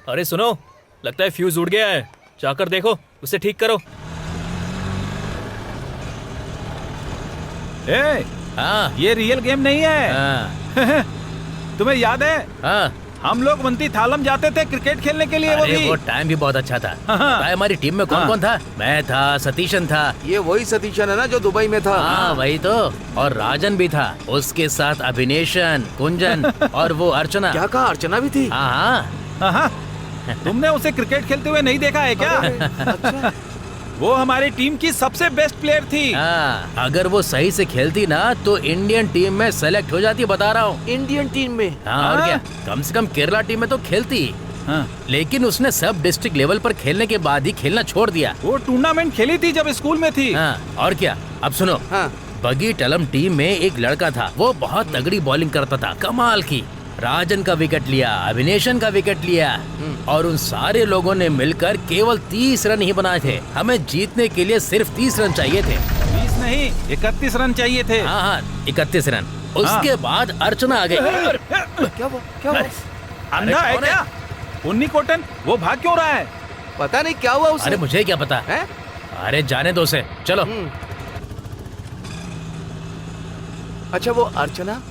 [SPEAKER 10] अरे सुनो, लगता है फ्यूज उड़ गया है, जाकर देखो, उसे ठीक करो।
[SPEAKER 14] हाँ, ये रियल गेम नहीं है। तुम्हें याद है?
[SPEAKER 3] हाँ,
[SPEAKER 14] हम लोग वंती थालम जाते थे क्रिकेट खेलने के लिए।
[SPEAKER 3] वो टाइम भी बहुत अच्छा था। हमारी टीम में कौन कौन था? मैं था, सतीशन था।
[SPEAKER 8] ये वही सतीशन है ना जो दुबई में था?
[SPEAKER 3] हाँ वही तो। और राजन भी था, उसके साथ अभिनेशन, कुंजन और वो अर्चना।
[SPEAKER 8] क्या कहा? अर्चना भी थी?
[SPEAKER 14] हाँ। तुमने उसे क्रिकेट खेलते हुए नहीं देखा है क्या? अच्छा। वो हमारी टीम की सबसे बेस्ट प्लेयर थी।
[SPEAKER 3] अगर वो सही से खेलती ना तो इंडियन टीम में सेलेक्ट हो जाती, बता रहा हूँ।
[SPEAKER 8] इंडियन टीम में?
[SPEAKER 3] और क्या, कम से कम केरला टीम में तो खेलती। लेकिन उसने सब डिस्ट्रिक्ट लेवल पर खेलने के बाद ही खेलना छोड़ दिया।
[SPEAKER 14] वो टूर्नामेंट खेली थी जब स्कूल में थी।
[SPEAKER 3] और क्या, अब सुनो। बगी टलम टीम में एक लड़का था, वो बहुत तगड़ी बॉलिंग करता था, कमाल की। राजन का विकेट लिया, अभिनेशन का विकेट लिया, और उन सारे लोगों ने मिलकर केवल 30 रन ही बनाए थे। हमें जीतने के लिए सिर्फ 30 रन चाहिए थे।
[SPEAKER 14] 30 नहीं, 31 रन चाहिए थे।
[SPEAKER 3] हाँ, 31 रन। उसके बाद अर्चना आ गई।
[SPEAKER 8] क्या हुआ?
[SPEAKER 14] अंधा है क्या? उन्नी कोटन, वो भाग क्यों रहा है?
[SPEAKER 8] पता नहीं क्या हुआ उसे।
[SPEAKER 3] अरे मुझे क्या पता है? अरे जाने दो उसे, चलो।
[SPEAKER 8] अच्छा, वो अर्चना?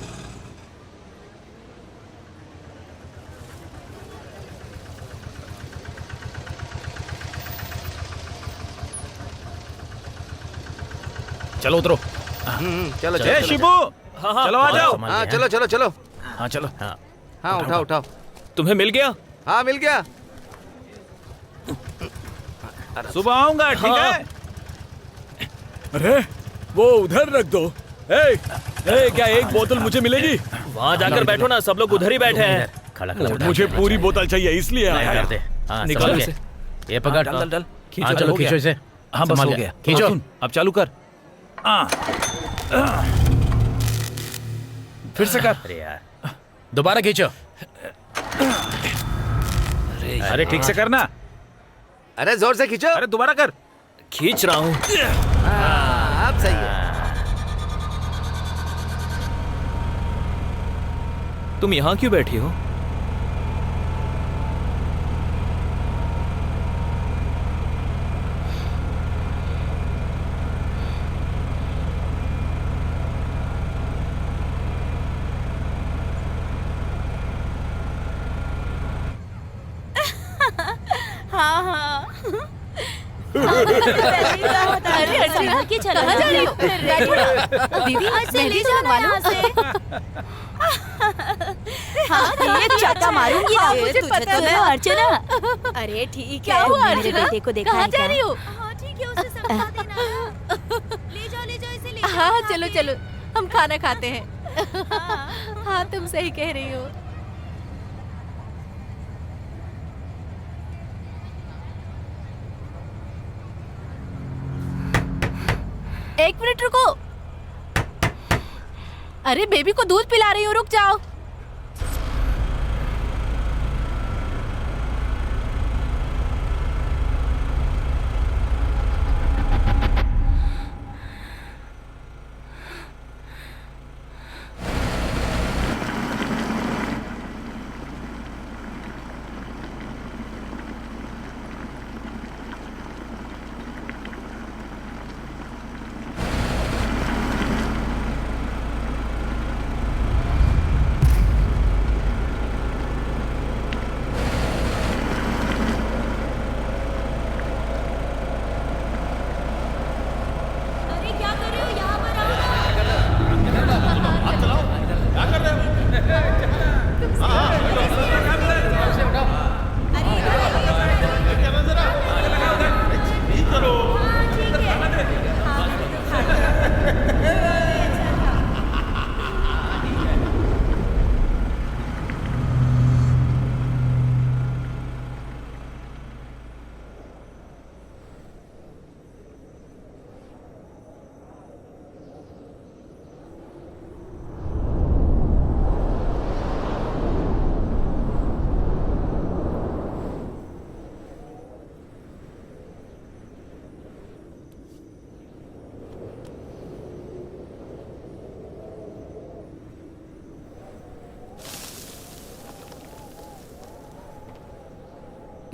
[SPEAKER 14] चलो उतरो।
[SPEAKER 8] चलो
[SPEAKER 14] शिबू, चलो आ जाओ।
[SPEAKER 8] हाँ चलो।
[SPEAKER 14] हाँ चलो।
[SPEAKER 8] हाँ उठाओ।
[SPEAKER 10] तुम्हें मिल गया?
[SPEAKER 8] हाँ मिल गया।
[SPEAKER 14] सुबह आऊंगा, ठीक है?
[SPEAKER 15] अरे वो उधर रख दो। क्या एक बोतल मुझे मिलेगी?
[SPEAKER 10] वहाँ जाकर बैठो ना, सब लोग उधर ही बैठे हैं।
[SPEAKER 15] मुझे पूरी बोतल चाहिए, इसलिए आया।
[SPEAKER 10] निकाल इसे।
[SPEAKER 3] ये पकड़।
[SPEAKER 10] डल।
[SPEAKER 3] चलो खींचो इसे।
[SPEAKER 14] हाँ बस हो गया।
[SPEAKER 3] खींचो।
[SPEAKER 14] अब चालू कर।
[SPEAKER 3] फिर से कर। अरे यार, दोबारा खींचो।
[SPEAKER 14] अरे ठीक से करना।
[SPEAKER 8] अरे जोर से खींचो।
[SPEAKER 14] अरे दोबारा कर।
[SPEAKER 10] खींच रहा हूँ।
[SPEAKER 8] अब सही है।
[SPEAKER 10] तुम यहाँ क्यों बैठी हो?
[SPEAKER 6] हाँ। अरे अर्चना, कहाँ जा रही हो? दीदी, मेहंदी लगवा लो। हाँ, एक चाटा मारूंगी ना मुझे पता है अर्चना। अरे ठीक है, क्या हुआ अर्चना? मेरे बेटे को देखा है क्या? कहाँ जा रही हो? हाँ ठीक है, उसे समझा देना। ले जाओ इसे ले जाओ। हाँ चलो, हम खाना खाते हैं। हाँ तुम सही कह रही हो। एक मिनट रुको। अरे बेबी को दूध पिला रही हूँ, रुक जाओ।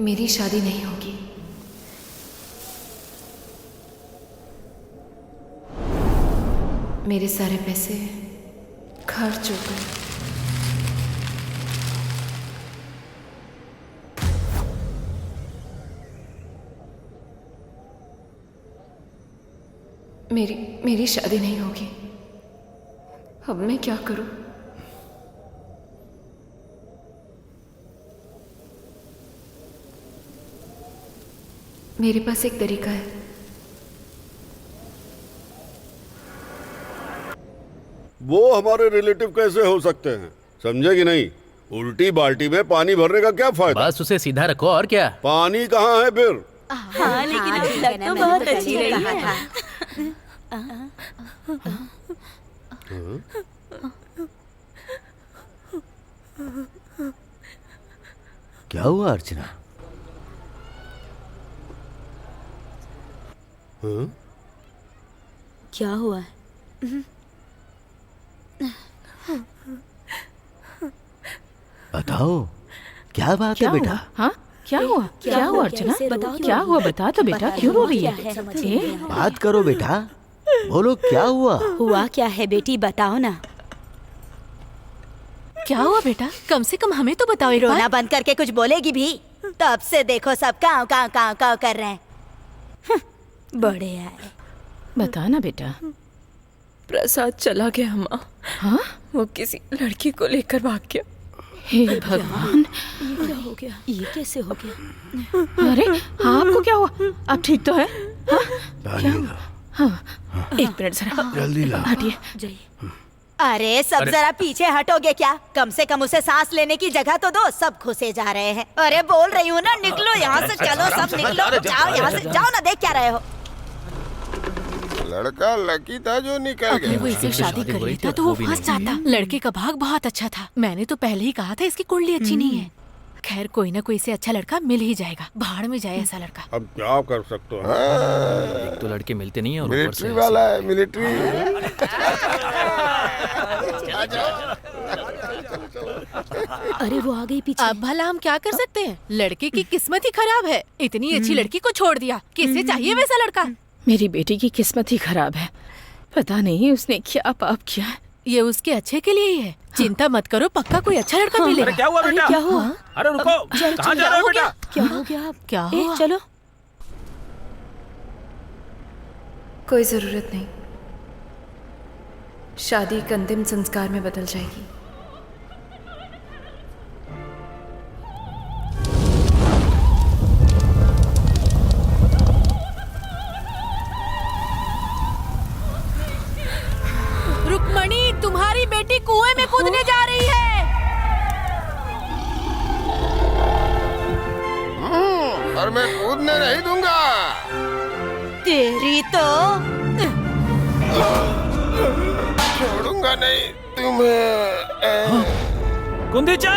[SPEAKER 2] मेरी शादी नहीं होगी। मेरे सारे पैसे खर्च हो गए। मेरी शादी नहीं होगी। अब मैं क्या करूं? मेरे पास एक तरीका है।
[SPEAKER 11] वो हमारे रिलेटिव कैसे हो सकते हैं, समझे कि नहीं? उल्टी बाल्टी में पानी भरने का क्या फायदा?
[SPEAKER 3] बस उसे सीधा रखो और क्या।
[SPEAKER 11] पानी कहाँ है फिर?
[SPEAKER 6] हाँ, लेकिन अभी तक तो बहुत अच्छी रही है।
[SPEAKER 12] क्या हुआ अर्चना?
[SPEAKER 6] क्या हुआ है?
[SPEAKER 12] बताओ क्या बात है बेटा?
[SPEAKER 7] हाँ क्या हुआ? क्या हुआ अर्चना? क्या हुआ बता तो बेटा, क्यों रो रही है?
[SPEAKER 12] बात करो बेटा, बोलो क्या हुआ?
[SPEAKER 6] हुआ क्या है बेटी, बताओ ना।
[SPEAKER 7] क्या हुआ बेटा? कम से कम हमें तो बताओ एक बार।
[SPEAKER 6] रोना बंद करके कुछ बोलेगी भी? तब से देखो सब काव काव काव काव कर रहे हैं। बड़े आए।
[SPEAKER 7] बता ना बेटा।
[SPEAKER 2] प्रसाद चला गया माँ।
[SPEAKER 7] हाँ?
[SPEAKER 2] वो किसी लड़की को लेकर भाग गया।
[SPEAKER 7] हे भगवान,
[SPEAKER 6] ये क्या हो गया? ये कैसे हो गया?
[SPEAKER 7] अरे हाँ, आपको क्या हुआ? आप ठीक तो है? हाँ? क्या हुआ? हाँ, एक मिनट जरा
[SPEAKER 12] जल्दी ला।
[SPEAKER 7] हटिए।
[SPEAKER 6] अरे सब जरा पीछे हटोगे क्या? कम से कम उसे सांस लेने की जगह तो दो। सब घुसे जा रहे हैं। अरे बोल रही हूँ ना, निकलो यहाँ से, चलो सब निकलो। जाओ यहाँ से, जाओ ना, देख क्या रहे हो?
[SPEAKER 13] लड़का लकी था जो निकल
[SPEAKER 7] अगर वो इसे शादी कर लेता तो वो फंस जाता। लड़के का भाग बहुत अच्छा था। मैंने तो पहले ही कहा था इसकी कुंडली अच्छी नहीं है। खैर कोई ना कोई इसे अच्छा लड़का मिल ही जाएगा। भाड़ में जाए ऐसा लड़का।
[SPEAKER 11] अब क्या कर सकते हो?
[SPEAKER 10] एक तो लड़के मिलते नहीं है और ऊपर
[SPEAKER 13] मिलिट्री
[SPEAKER 10] से
[SPEAKER 13] वाला है, मिलिट्री।
[SPEAKER 6] अरे वो आ गई पीछे।
[SPEAKER 7] अब भला हम क्या कर सकते हैं? लड़के की किस्मत ही खराब है। इतनी अच्छी लड़की को छोड़ दिया। किसे चाहिए वैसा लड़का?
[SPEAKER 2] मेरी बेटी की किस्मत ही खराब है। पता नहीं उसने क्या पाप किया है।
[SPEAKER 7] ये उसके अच्छे के लिए ही है। चिंता मत करो, पक्का कोई अच्छा लड़का मिलेगा।
[SPEAKER 9] अरे क्या हुआ बेटा?
[SPEAKER 6] क्या हुआ?
[SPEAKER 9] अरे रुको, कहाँ जा रहे हो बेटा?
[SPEAKER 6] क्या हो गया?
[SPEAKER 7] क्या हुआ?
[SPEAKER 6] चलो।
[SPEAKER 2] कोई जरूरत नहीं। शादी एक अंतिम संस्कार में बदल जाएगी।
[SPEAKER 7] रुक्मणी, तुम्हारी बेटी कुएं में कूदने जा रही है।
[SPEAKER 13] और मैं कूदने नहीं दूंगा।
[SPEAKER 6] तेरी तो
[SPEAKER 13] छोड़ूंगा नहीं तुम्हें।
[SPEAKER 9] कुंदीचा!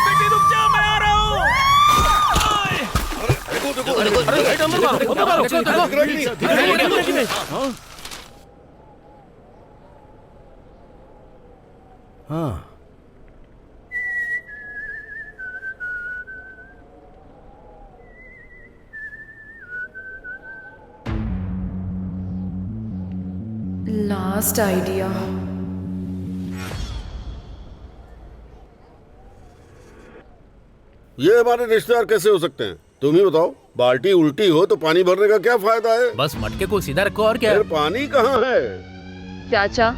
[SPEAKER 9] बेटी रुक जा, मैं आ रहा हूँ।
[SPEAKER 12] हाँ
[SPEAKER 2] लास्ट आइडिया।
[SPEAKER 11] ये हमारे रिश्तेदार कैसे हो सकते हैं? तुम ही बताओ। बाल्टी उल्टी हो तो पानी भरने का क्या फायदा है?
[SPEAKER 3] बस मटके को सीधा रखो और क्या।
[SPEAKER 11] फिर पानी कहाँ है?
[SPEAKER 2] चाचा,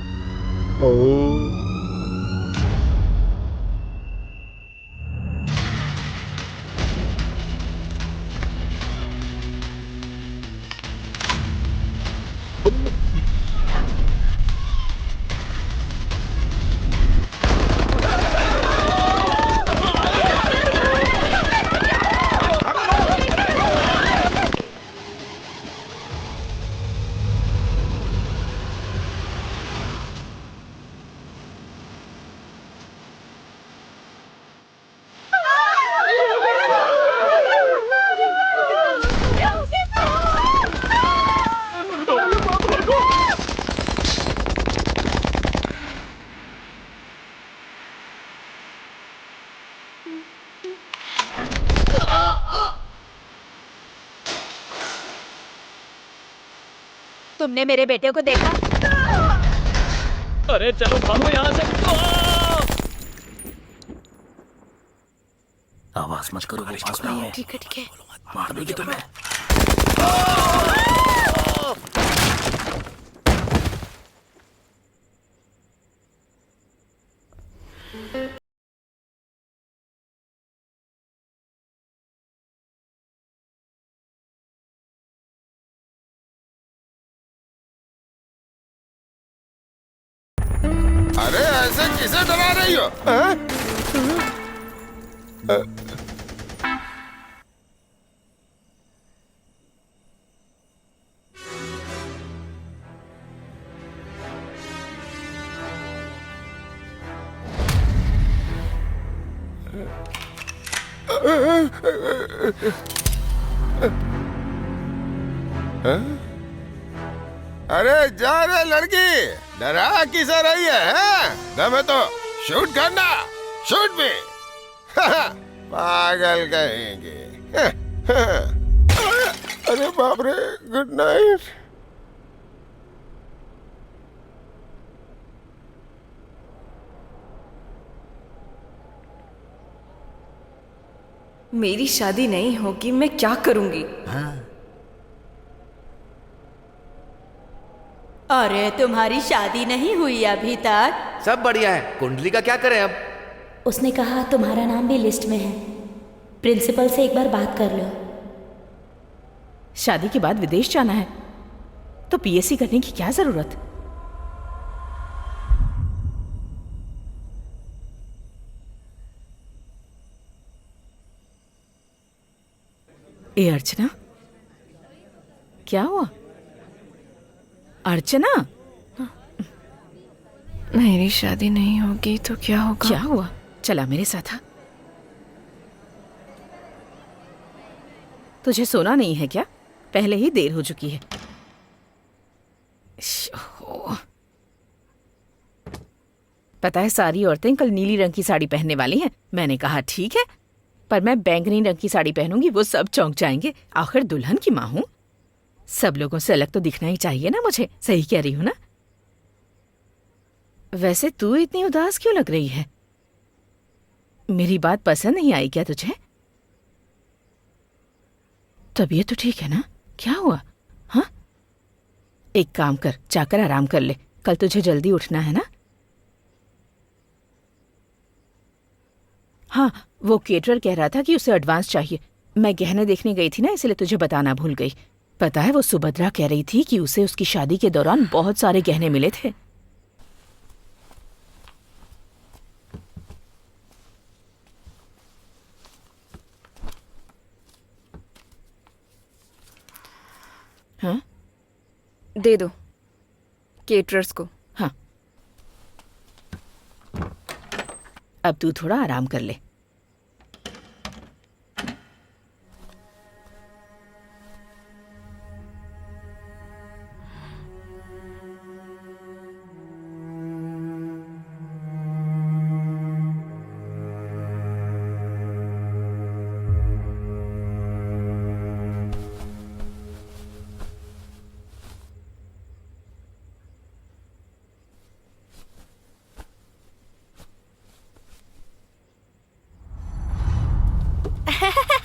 [SPEAKER 6] तुमने मेरे बेटे को देखा?
[SPEAKER 10] अरे चलो भागो यहाँ से।
[SPEAKER 3] आवाज मत करो, मेरे पास नहीं है।
[SPEAKER 7] ठीक है ठीक है।
[SPEAKER 3] मार देगी तुम्हें।
[SPEAKER 13] अरे ऐसे किसे डरा रही हो? हाँ? अरे जा रे लड़की, डरा किसे रही है? दम है तो शूट करना, शूट भी। पागल कहेंगे। अरे बाप रे, गुड नाइट।
[SPEAKER 2] मेरी शादी नहीं होगी, मैं क्या करूंगी?
[SPEAKER 6] अरे तुम्हारी शादी नहीं हुई अभी तक?
[SPEAKER 8] सब बढ़िया है। कुंडली का क्या करें अब?
[SPEAKER 16] उसने कहा तुम्हारा नाम भी लिस्ट में है, प्रिंसिपल से एक बार बात कर लो।
[SPEAKER 5] शादी के बाद विदेश जाना है तो पीएससी करने की क्या जरूरत? ए अर्चना, क्या हुआ? अर्चना,
[SPEAKER 2] मेरी शादी नहीं होगी तो क्या होगा?
[SPEAKER 5] क्या हुआ? चला मेरे साथ। तुझे सोना नहीं है क्या? पहले ही देर हो चुकी है। पता है सारी औरतें कल नीली रंग की साड़ी पहनने वाली हैं। मैंने कहा ठीक है, पर मैं बैंगनी रंग की साड़ी पहनूंगी, वो सब चौंक जाएंगे। आखिर दुल्हन की माँ हूं, सब लोगों से अलग तो दिखना ही चाहिए ना मुझे। सही कह रही हूं ना? वैसे तू इतनी उदास क्यों लग रही है? मेरी बात पसंद नहीं आई क्या तुझे? तबीयत तो ठीक है ना? क्या हुआ? हाँ, एक काम कर, जाकर आराम कर ले, कल तुझे जल्दी उठना है ना। हाँ, वो केटरर कह रहा था कि उसे एडवांस चाहिए। मैं गहने देखने गई थी ना, इसलिए तुझे बताना भूल गई। पता है वो सुभद्रा कह रही थी कि उसे उसकी शादी के दौरान बहुत सारे गहने मिले थे। हाँ?
[SPEAKER 2] दे दो केटरर्स को।
[SPEAKER 5] हाँ, अब तू थोड़ा आराम कर ले।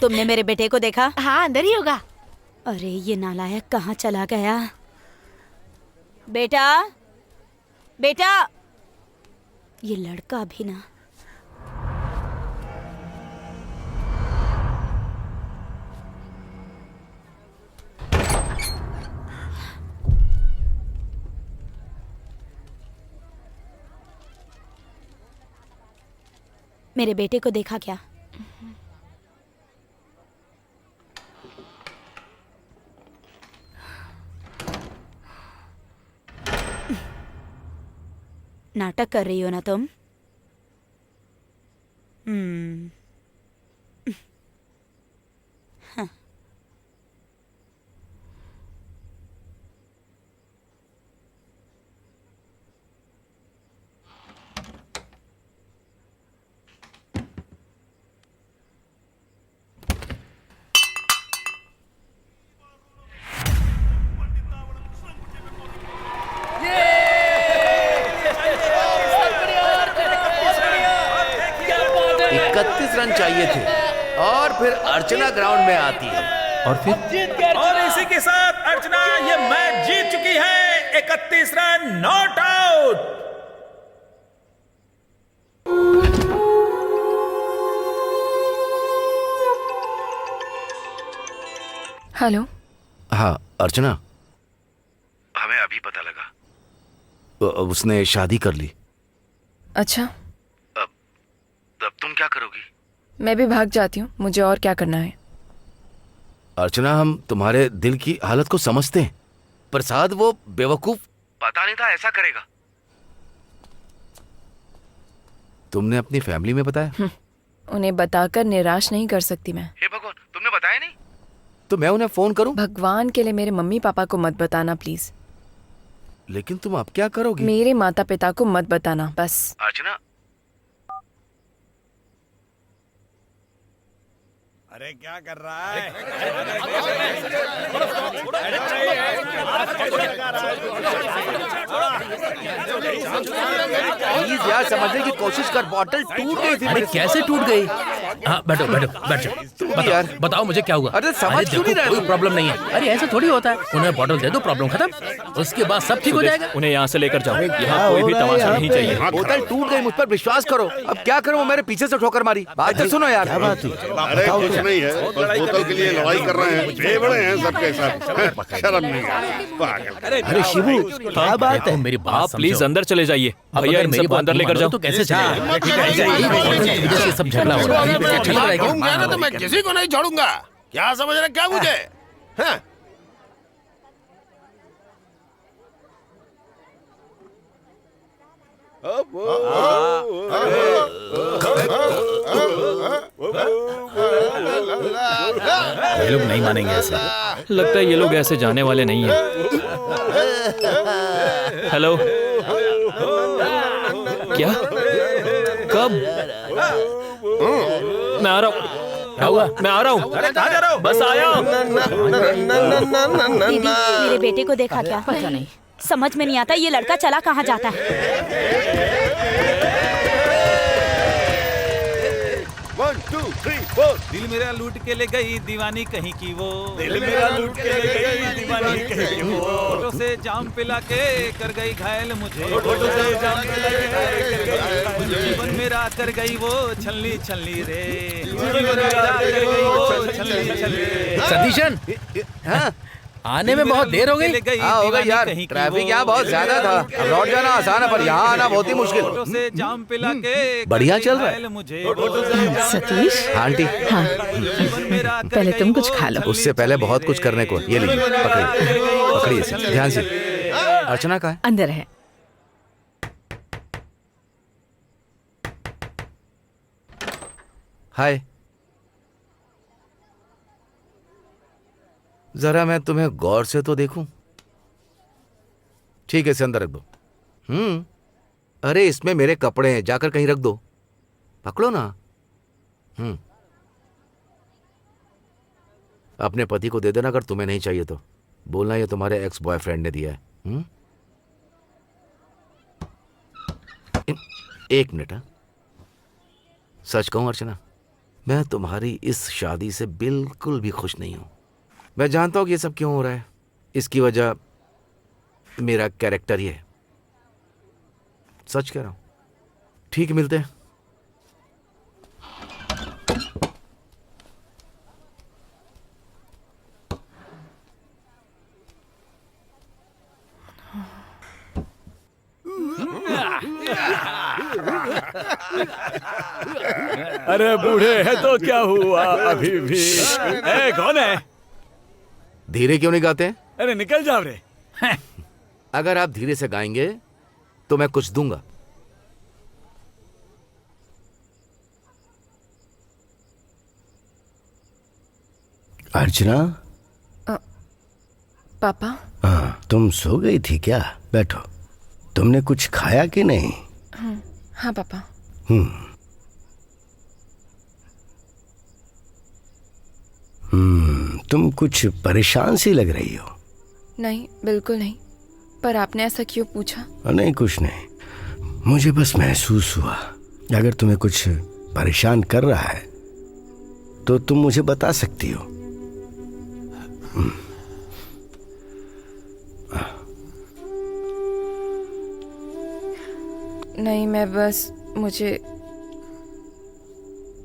[SPEAKER 6] तुमने मेरे बेटे को देखा?
[SPEAKER 7] हाँ, अंदर ही होगा।
[SPEAKER 6] अरे ये नालायक कहाँ चला गया? बेटा, बेटा, ये लड़का भी ना। मेरे बेटे को देखा क्या? नाटक कर रही हो ना तुम? हाँ।
[SPEAKER 8] 31 रन चाहिए थे और फिर अर्चना ग्राउंड में आती है
[SPEAKER 14] और फिर
[SPEAKER 9] और इसी के साथ अर्चना ये मैच जीत चुकी है। 31 रन, नॉट आउट।
[SPEAKER 2] हेलो।
[SPEAKER 8] हाँ अर्चना, हमें अभी पता लगा उसने शादी कर ली।
[SPEAKER 2] अच्छा,
[SPEAKER 8] अब तुम क्या करोगी?
[SPEAKER 2] मैं भी भाग जाती हूँ, मुझे और क्या करना है।
[SPEAKER 8] अर्चना, हम तुम्हारे दिल की हालत को समझते हैं। प्रसाद वो बेवकूफ पता नहीं था ऐसा करेगा। तुमने अपनी फैमिली में बताया?
[SPEAKER 2] उन्हें बताकर निराश नहीं कर सकती मैं।
[SPEAKER 8] हे भगवान, तुमने बताया नहीं? तो मैं उन्हें फोन करूं?
[SPEAKER 2] भगवान के लिए मेरे मम्मी पापा को मत बताना प्लीज।
[SPEAKER 8] लेकिन तुम अब क्या करोगी?
[SPEAKER 2] मेरे माता पिता को मत बताना बस।
[SPEAKER 8] अर्चना,
[SPEAKER 9] अरे क्या कर रहा है?
[SPEAKER 8] प्लीज यार समझने की कोशिश कर, बॉटल टूट गई थी।
[SPEAKER 3] अरे कैसे टूट गई? हाँ बैठो बैठो बैठो, बताओ मुझे क्या हुआ?
[SPEAKER 8] अरे समझ क्यों नहीं रहे?
[SPEAKER 3] कोई प्रॉब्लम नहीं है। अरे ऐसा थोड़ी होता है, उन्हें बॉटल दे दो, प्रॉब्लम खत्म, उसके बाद सब ठीक हो जाएगा।
[SPEAKER 10] उन्हें यहाँ से लेकर जाओ, यहाँ कोई भी तमाशा नहीं चाहिए।
[SPEAKER 8] बोतल टूट गई, मुझ पर विश्वास करो। अब क्या करूं, वो मेरे पीछे से ठोकर मारी। बात तो सुनो यार।
[SPEAKER 12] क्या बात हुई?
[SPEAKER 11] अरे कुछ नहीं है, बस बोतल के लिए लड़ाई कर रहे हैं। बेवड़े हैं सबके सब, शर्म नहीं है पागल।
[SPEAKER 12] अरे शिबू, क्या बात है?
[SPEAKER 3] मेरी बात
[SPEAKER 10] आप प्लीज अंदर चले जाइए। भैया इन सबको अंदर लेकर जाओ।
[SPEAKER 3] तो कैसे चलेगा? सब झगड़ा हो रहा है।
[SPEAKER 13] कहूंगा ना तो मैं किसी को नहीं छोड़ूंगा। क्या समझ रहे क्या मुझे? हाँ?
[SPEAKER 3] ये लोग नहीं मानेंगे ऐसे।
[SPEAKER 10] लगता है ये लोग ऐसे जाने वाले नहीं हैं। हेलो, क्या? कब? मैं आ रहा हूँ। क्या हुआ? मैं आ रहा हूँ। बस आया।
[SPEAKER 6] दीदी, मेरे बेटे को देखा क्या?
[SPEAKER 5] पता नहीं,
[SPEAKER 6] समझ में नहीं आता ये लड़का चला कहाँ जाता है।
[SPEAKER 13] 1 2 3 4
[SPEAKER 14] दिल मेरा लूट के ले गई दीवानी कहीं की वो,
[SPEAKER 9] दिल मेरा लूट के ले गई दीवानी कहीं की वो,
[SPEAKER 14] फोटो से जाम पिला के कर गई घायल मुझे,
[SPEAKER 9] फोटो से जाम पिला के कर गई।
[SPEAKER 14] जीवन मेरा कर गई वो छल्ली छल्ली रे, जीवन मेरा कर गई वो छल्ली छल्ली।
[SPEAKER 8] सतीशन, हाँ? आने में बहुत देर हो गई। हाँ हो गई यार, ट्रैफिक यहाँ बहुत ज्यादा था। अब लौट जाना आसान है, पर यहाँ आना बहुत ही मुश्किल। बढ़िया चल रहा है।
[SPEAKER 5] सतीश।
[SPEAKER 8] हाँ आंटी।
[SPEAKER 5] हाँ, पहले तुम कुछ खा लो।
[SPEAKER 8] उससे पहले बहुत कुछ करने को। ये लीजिए, पकड़िए पकड़िए इसे, ध्यान से। अर्चना कहाँ है?
[SPEAKER 5] अंदर है।
[SPEAKER 8] हाय, जरा मैं तुम्हें गौर से तो देखूं। ठीक है, इसे अंदर रख दो। अरे इसमें मेरे कपड़े हैं, जाकर कहीं रख दो। पकड़ो ना। अपने पति को दे देना अगर तुम्हें नहीं चाहिए तो। बोलना ये तुम्हारे एक्स बॉयफ्रेंड ने दिया है। एक मिनट। सच कहूं अर्चना, मैं तुम्हारी इस शादी से बिल्कुल भी खुश नहीं हूं। मैं जानता हूं कि ये सब क्यों हो रहा है। इसकी वजह मेरा कैरेक्टर ही है। सच कह रहा हूं। ठीक, मिलते हैं।
[SPEAKER 15] अरे बूढ़े है तो क्या हुआ, अभी भी कौन है?
[SPEAKER 8] धीरे क्यों नहीं गाते हैं?
[SPEAKER 15] अरे निकल जाओ रे।
[SPEAKER 8] अगर आप धीरे से गाएंगे तो मैं कुछ दूंगा।
[SPEAKER 12] अर्चना।
[SPEAKER 2] पापा।
[SPEAKER 12] हाँ, तुम सो गई थी क्या? बैठो। तुमने कुछ खाया कि नहीं?
[SPEAKER 2] हाँ पापा।
[SPEAKER 12] तुम कुछ परेशान सी लग रही हो।
[SPEAKER 2] नहीं, बिल्कुल नहीं। पर आपने ऐसा क्यों पूछा?
[SPEAKER 12] नहीं, कुछ नहीं। मुझे बस महसूस हुआ। अगर तुम्हें कुछ परेशान कर रहा है तो तुम मुझे बता सकती हो।
[SPEAKER 2] नहीं, मैं बस, मुझे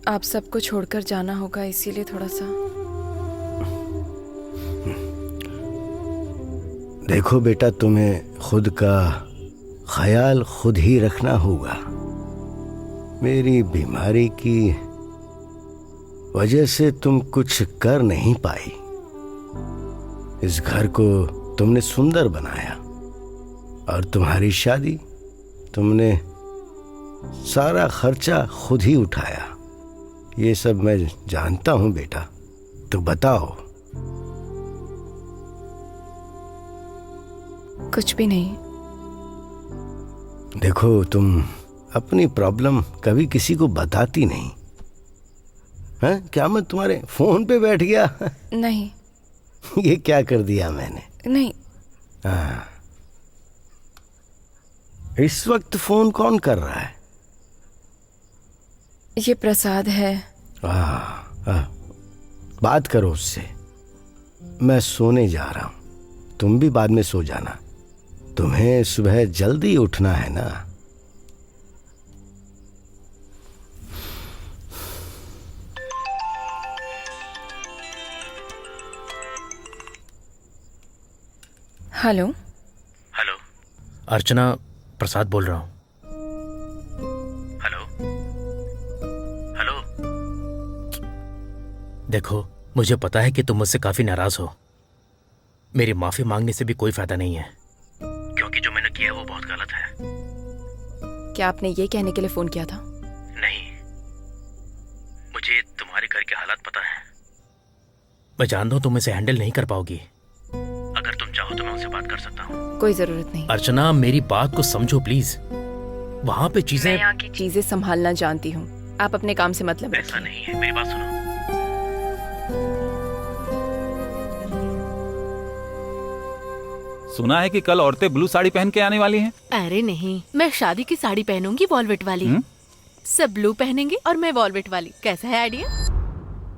[SPEAKER 2] आप सबको छोड़कर जाना होगा, इसीलिए थोड़ा सा।
[SPEAKER 12] देखो बेटा, तुम्हें खुद का ख्याल खुद ही रखना होगा। मेरी बीमारी की वजह से तुम कुछ कर नहीं पाई। इस घर को तुमने सुंदर बनाया और तुम्हारी शादी तुमने सारा खर्चा खुद ही उठाया। ये सब मैं जानता हूं बेटा, तो बताओ।
[SPEAKER 2] कुछ भी नहीं।
[SPEAKER 12] देखो, तुम अपनी प्रॉब्लम कभी किसी को बताती नहीं। हैं? क्या मैं तुम्हारे फोन पे बैठ गया?
[SPEAKER 2] नहीं।
[SPEAKER 12] ये क्या कर दिया मैंने?
[SPEAKER 2] नहीं।
[SPEAKER 12] हाँ। इस वक्त फोन कौन कर रहा है?
[SPEAKER 2] ये प्रसाद है।
[SPEAKER 12] बात करो उससे। मैं सोने जा रहा हूं, तुम भी बाद में सो जाना। तुम्हें सुबह जल्दी उठना है ना।
[SPEAKER 2] हेलो।
[SPEAKER 3] हेलो, अर्चना, प्रसाद बोल रहा हूँ। Hello hello. देखो, मुझे पता है कि तुम मुझसे काफी नाराज हो। मेरी माफी मांगने से भी कोई फायदा नहीं है, क्योंकि जो मैंने किया वो बहुत गलत है।
[SPEAKER 2] क्या आपने ये कहने के लिए फोन किया था?
[SPEAKER 3] नहीं, मुझे तुम्हारे घर के हालात पता है। मैं जानता हूँ तुम इसे हैंडल नहीं कर पाओगी। अगर तुम चाहो तो मैं उनसे बात कर सकता हूँ।
[SPEAKER 2] कोई जरूरत नहीं।
[SPEAKER 3] अर्चना, मेरी बात को समझो प्लीज। वहाँ पे चीजें,
[SPEAKER 2] मैं यहाँ की चीजें संभालना जानती हूँ। आप अपने काम से मतलब रखिए।
[SPEAKER 3] ऐसा नहीं है, मेरी बात सुनो।
[SPEAKER 14] सुना है कि कल औरतें ब्लू साड़ी पहन के आने वाली हैं।
[SPEAKER 7] अरे नहीं, मैं शादी की साड़ी पहनूंगी वॉल्वेट वाली। सब ब्लू पहनेंगे और मैं वॉल्वेट वाली। कैसा है आइडिया?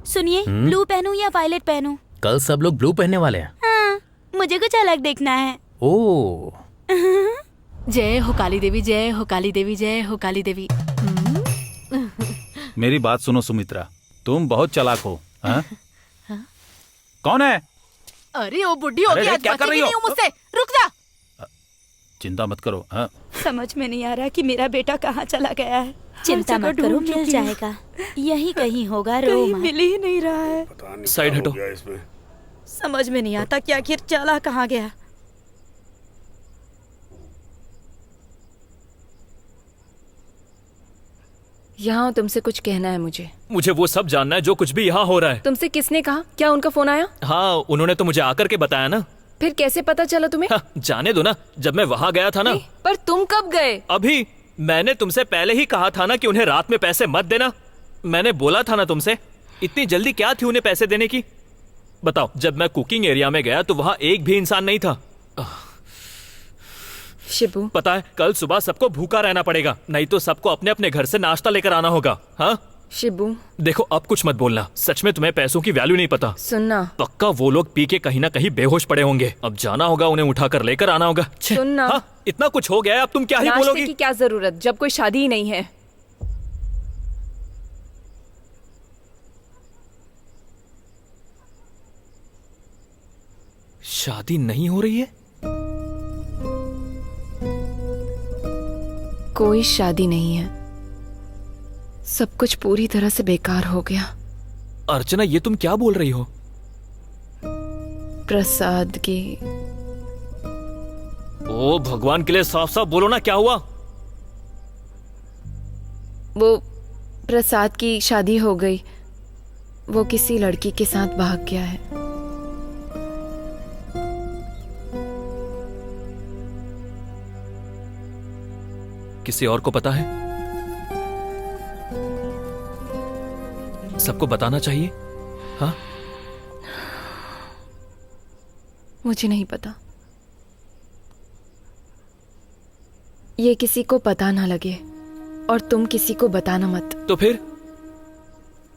[SPEAKER 6] सुनिए, ब्लू पहनूं या वायलेट पहनूं?
[SPEAKER 3] कल सब लोग ब्लू पहनने वाले हैं।
[SPEAKER 6] हाँ, मुझे कुछ अलग देखना है।
[SPEAKER 3] ओह।
[SPEAKER 7] जय हो काली देवी, जय हो काली देवी, जय हो काली देवी।
[SPEAKER 14] मेरी बात सुनो सुमित्रा, तुम बहुत चालाक हो। हाँ? कौन है?
[SPEAKER 7] अरे ओ बुढ़ी होगी, आज
[SPEAKER 14] क्या कर रही हो?
[SPEAKER 7] नहीं हूँ मुझसे। रुक जा।
[SPEAKER 14] चिंता मत करो। हाँ?
[SPEAKER 6] समझ में नहीं आ रहा कि मेरा बेटा कहाँ चला गया है। चिंता मत करो, मिल जाएगा। यही कहीं होगा। रो मत। मिल ही नहीं रहा है।
[SPEAKER 10] साइड हटो।
[SPEAKER 6] समझ में नहीं आता कि आखिर चला कहाँ गया।
[SPEAKER 2] यहाँ तुमसे कुछ कहना है मुझे
[SPEAKER 10] वो सब जानना है जो कुछ भी यहाँ हो रहा है।
[SPEAKER 2] तुमसे किसने कहा? क्या उनका फोन आया?
[SPEAKER 10] हाँ, उन्होंने तो मुझे आकर के बताया ना।
[SPEAKER 2] फिर कैसे पता चला तुम्हें?
[SPEAKER 10] हाँ, जाने दो ना, जब मैं वहाँ गया था ना।
[SPEAKER 2] पर तुम कब गए?
[SPEAKER 10] अभी। मैंने तुमसे पहले ही कहा था ना कि उन्हें रात में पैसे मत देना। मैंने बोला था ना तुमसे। इतनी जल्दी क्या थी उन्हें पैसे देने की? बताओ, जब मैं कुकिंग एरिया में गया तो वहाँ एक भी इंसान नहीं था।
[SPEAKER 2] शिबू,
[SPEAKER 10] पता है, कल सुबह सबको भूखा रहना पड़ेगा, नहीं तो सबको अपने अपने घर से नाश्ता लेकर आना होगा। हाँ
[SPEAKER 2] शिबू,
[SPEAKER 10] देखो, अब कुछ मत बोलना। सच में तुम्हें पैसों की वैल्यू नहीं पता।
[SPEAKER 2] सुनना,
[SPEAKER 10] पक्का वो लोग पी के कहीं ना कहीं बेहोश पड़े होंगे। अब जाना होगा, उन्हें उठाकर लेकर आना होगा।
[SPEAKER 2] सुनना,
[SPEAKER 10] हाँ, इतना कुछ हो गया है, अब तुम क्या ही बोलोगी?
[SPEAKER 2] की क्या जरूरत जब कोई शादी ही नहीं है।
[SPEAKER 10] शादी नहीं हो रही है?
[SPEAKER 2] कोई शादी नहीं है। सब कुछ पूरी तरह से बेकार हो गया।
[SPEAKER 10] अर्चना, ये तुम क्या बोल रही हो?
[SPEAKER 2] प्रसाद की।
[SPEAKER 10] ओ भगवान के लिए साफ साफ बोलो ना, क्या हुआ?
[SPEAKER 2] वो प्रसाद की शादी हो गई। वो किसी लड़की के साथ भाग गया है।
[SPEAKER 10] किसी और को पता है? सबको बताना चाहिए। हाँ,
[SPEAKER 2] मुझे नहीं पता। ये किसी को पता ना लगे और तुम किसी को बताना मत।
[SPEAKER 10] तो फिर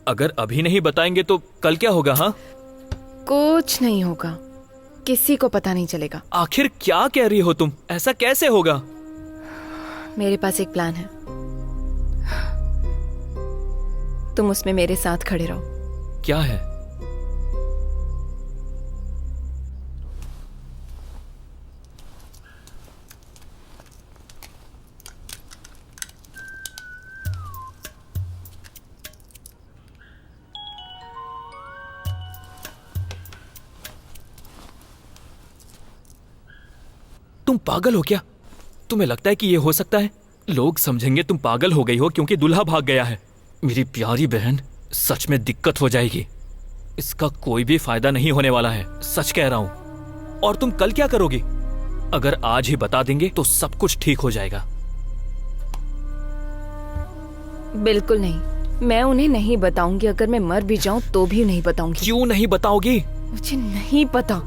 [SPEAKER 10] अगर अभी नहीं बताएंगे तो कल क्या होगा? हाँ,
[SPEAKER 2] कुछ नहीं होगा, किसी को पता नहीं चलेगा।
[SPEAKER 10] आखिर क्या कह रही हो तुम? ऐसा कैसे होगा?
[SPEAKER 2] मेरे पास एक प्लान है, तुम उसमें मेरे साथ खड़े रहो।
[SPEAKER 10] क्या है? तुम पागल हो क्या? तुम्हें लगता है कि ये हो सकता है? लोग समझेंगे तुम पागल हो गई हो क्योंकि दूल्हा भाग गया है। मेरी प्यारी बहन, सच में दिक्कत हो जाएगी। इसका कोई भी फायदा नहीं होने वाला है, सच कह रहा हूं। और तुम कल क्या करोगी? अगर आज ही बता देंगे तो सब कुछ ठीक हो जाएगा।
[SPEAKER 2] बिल्कुल नहीं, मैं उन्हें नहीं बताऊंगी। अगर मैं मर भी जाऊं तो भी नहीं बताऊंगी।
[SPEAKER 10] क्यों नहीं बताओगी?
[SPEAKER 2] मुझे नहीं पता,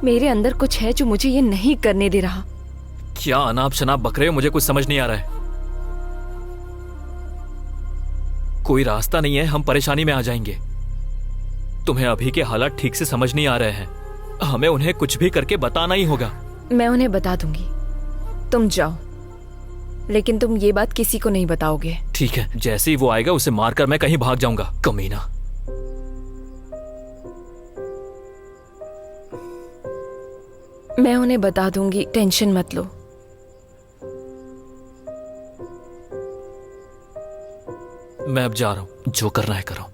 [SPEAKER 2] मेरे अंदर कुछ है जो मुझे ये नहीं करने दे रहा।
[SPEAKER 10] क्या अनाप शनाप बक रहे हो? मुझे कुछ समझ नहीं आ रहा है। कोई रास्ता नहीं है, हम परेशानी में आ जाएंगे। तुम्हें अभी के हालात ठीक से समझ नहीं आ रहे हैं, हमें उन्हें कुछ भी करके बताना ही होगा।
[SPEAKER 2] मैं उन्हें बता दूंगी, तुम जाओ, लेकिन तुम ये बात किसी को नहीं बताओगे।
[SPEAKER 10] ठीक है, जैसे ही वो आएगा उसे मारकर मैं कहीं भाग जाऊंगा, कमीना।
[SPEAKER 2] मैं उन्हें बता दूंगी, टेंशन मत लो।
[SPEAKER 10] मैं अब जा रहा हूं, जो करना है करो।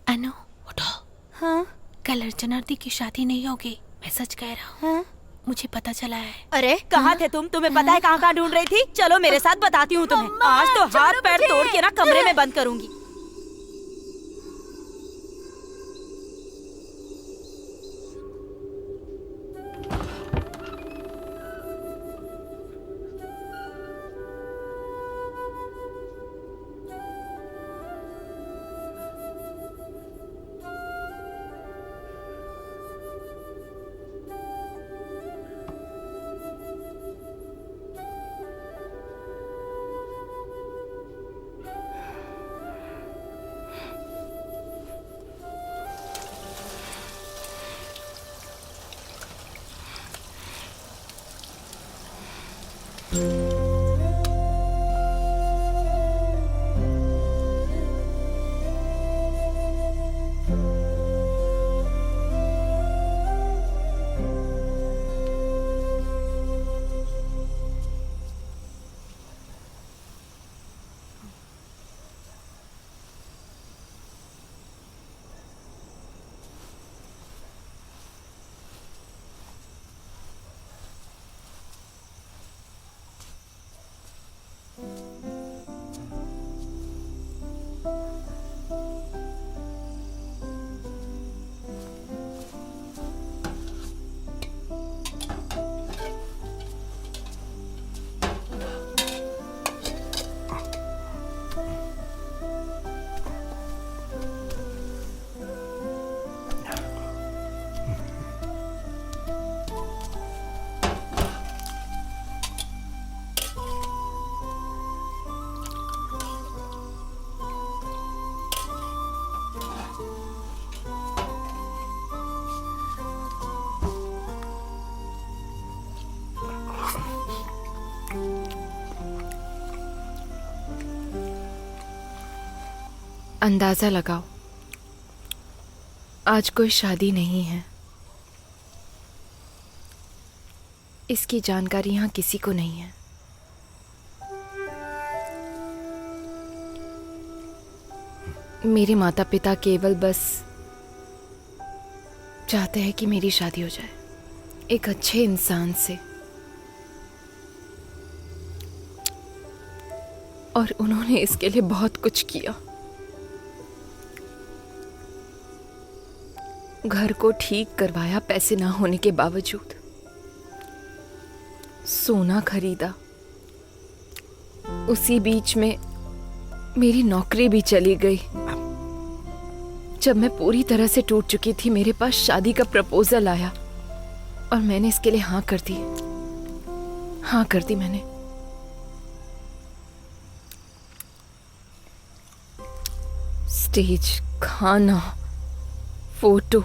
[SPEAKER 7] अनु, उठो। हाँ? कल अर्चना दी की शादी नहीं होगी, मैं सच कह रहा हूँ। हाँ? मुझे पता चला है।
[SPEAKER 6] अरे कहाँ थे तुम? तुम्हें पता है कहाँ ढूंढ रही थी? चलो मेरे साथ बताती हूँ तुम्हें। आज तो हाथ पैर तोड़ के ना कमरे में बंद करूंगी।
[SPEAKER 2] अंदाजा लगाओ, आज कोई शादी नहीं है। इसकी जानकारी यहाँ किसी को नहीं है। मेरे माता पिता केवल बस चाहते हैं कि मेरी शादी हो जाए एक अच्छे इंसान से, और उन्होंने इसके लिए बहुत कुछ किया। घर को ठीक करवाया पैसे ना होने के बावजूद, सोना खरीदा, उसी बीच में मेरी नौकरी भी चली गई। जब मैं पूरी तरह से टूट चुकी थी, मेरे पास शादी का प्रपोजल आया और मैंने इसके लिए हाँ कर दी। हाँ कर दी मैंने। स्टेज, खाना, फोटो,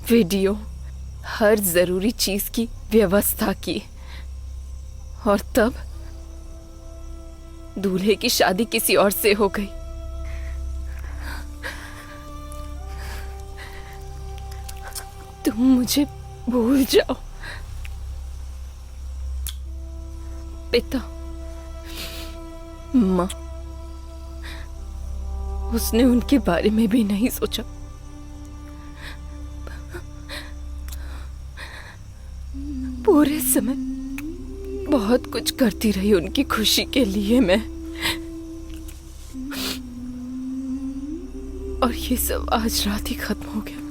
[SPEAKER 2] वीडियो, हर जरूरी चीज की व्यवस्था की, और तब दूल्हे की शादी किसी और से हो गई। तुम मुझे भूल जाओ। पिता, माँ, उसने उनके बारे में भी नहीं सोचा। पूरे समय बहुत कुछ करती रही उनकी खुशी के लिए मैं, और ये सब आज रात ही खत्म हो गया।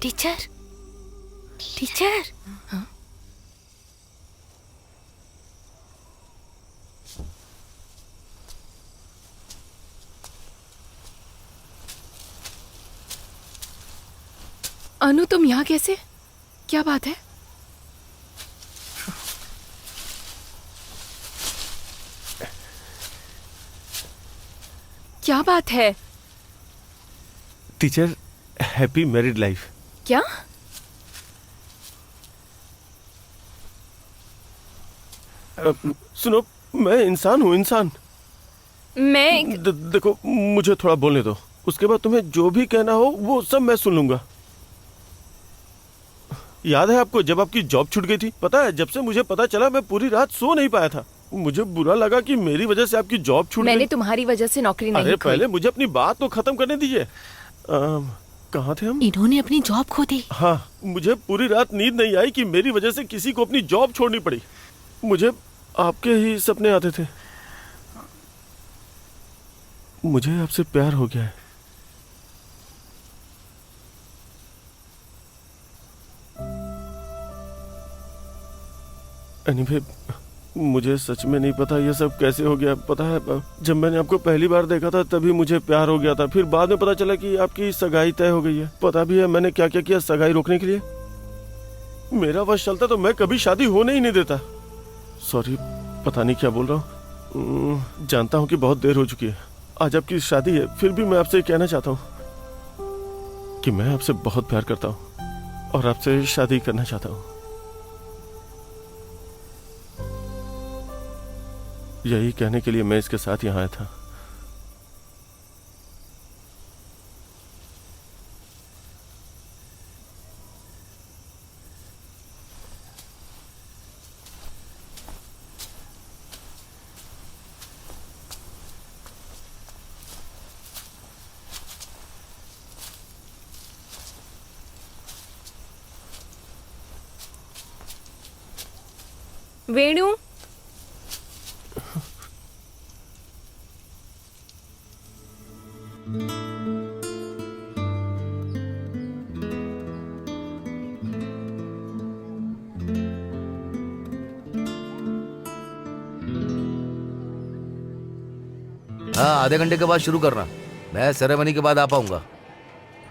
[SPEAKER 7] टीचर, टीचर,
[SPEAKER 2] हाँ? अनु, तुम यहाँ कैसे? क्या बात है? क्या बात है?
[SPEAKER 4] Teacher, happy married life.
[SPEAKER 2] क्या?
[SPEAKER 4] सुनो, मैं इंसान हूँ, इंसान।
[SPEAKER 2] मैं
[SPEAKER 4] देखो, मुझे थोड़ा बोलने दो, उसके बाद तुम्हें जो भी कहना हो वो सब मैं सुन लूंगा। याद है आपको जब आपकी जॉब छूट गई थी? पता है, जब से मुझे पता चला मैं पूरी रात सो नहीं पाया था। मुझे बुरा लगा कि मेरी वजह से आपकी जॉब छूट गई।
[SPEAKER 2] मैंने तुम्हारी वजह से नौकरी नहीं
[SPEAKER 4] अरे
[SPEAKER 2] खोई।
[SPEAKER 4] पहले मुझे अपनी बात तो खत्म करने दीजिए। कहाँ थे हम?
[SPEAKER 7] इन्होंने अपनी जॉब खो दी।
[SPEAKER 4] हाँ, मुझे पूरी रात नींद नहीं आई कि मेरी वजह से किसी को अपनी जॉब छोड़नी पड़ी। मुझे आपके ही सपने आते थे। मुझे आपसे प्यार हो गया है। एनीवे, मुझे सच में नहीं पता ये सब कैसे हो गया। पता है, जब मैंने आपको पहली बार देखा था तभी मुझे प्यार हो गया था। फिर बाद में पता चला कि आपकी सगाई तय हो गई है। पता भी है मैंने क्या क्या किया सगाई रोकने के लिए। मेरा वश चलता तो मैं कभी शादी होने ही नहीं देता। सॉरी, पता नहीं क्या बोल रहा हूँ। जानता हूँ कि बहुत देर हो चुकी है। आज आपकी शादी है, फिर भी मैं आपसे कहना चाहता हूँ कि मैं आपसे बहुत प्यार करता हूँ और आपसे शादी करना चाहता हूँ। यही कहने के लिए मैं इसके साथ यहाँ आया था।
[SPEAKER 2] वेणु,
[SPEAKER 8] हाँ, आधे घंटे के बाद शुरू करना। मैं सेरेमनी के बाद आ पाऊंगा।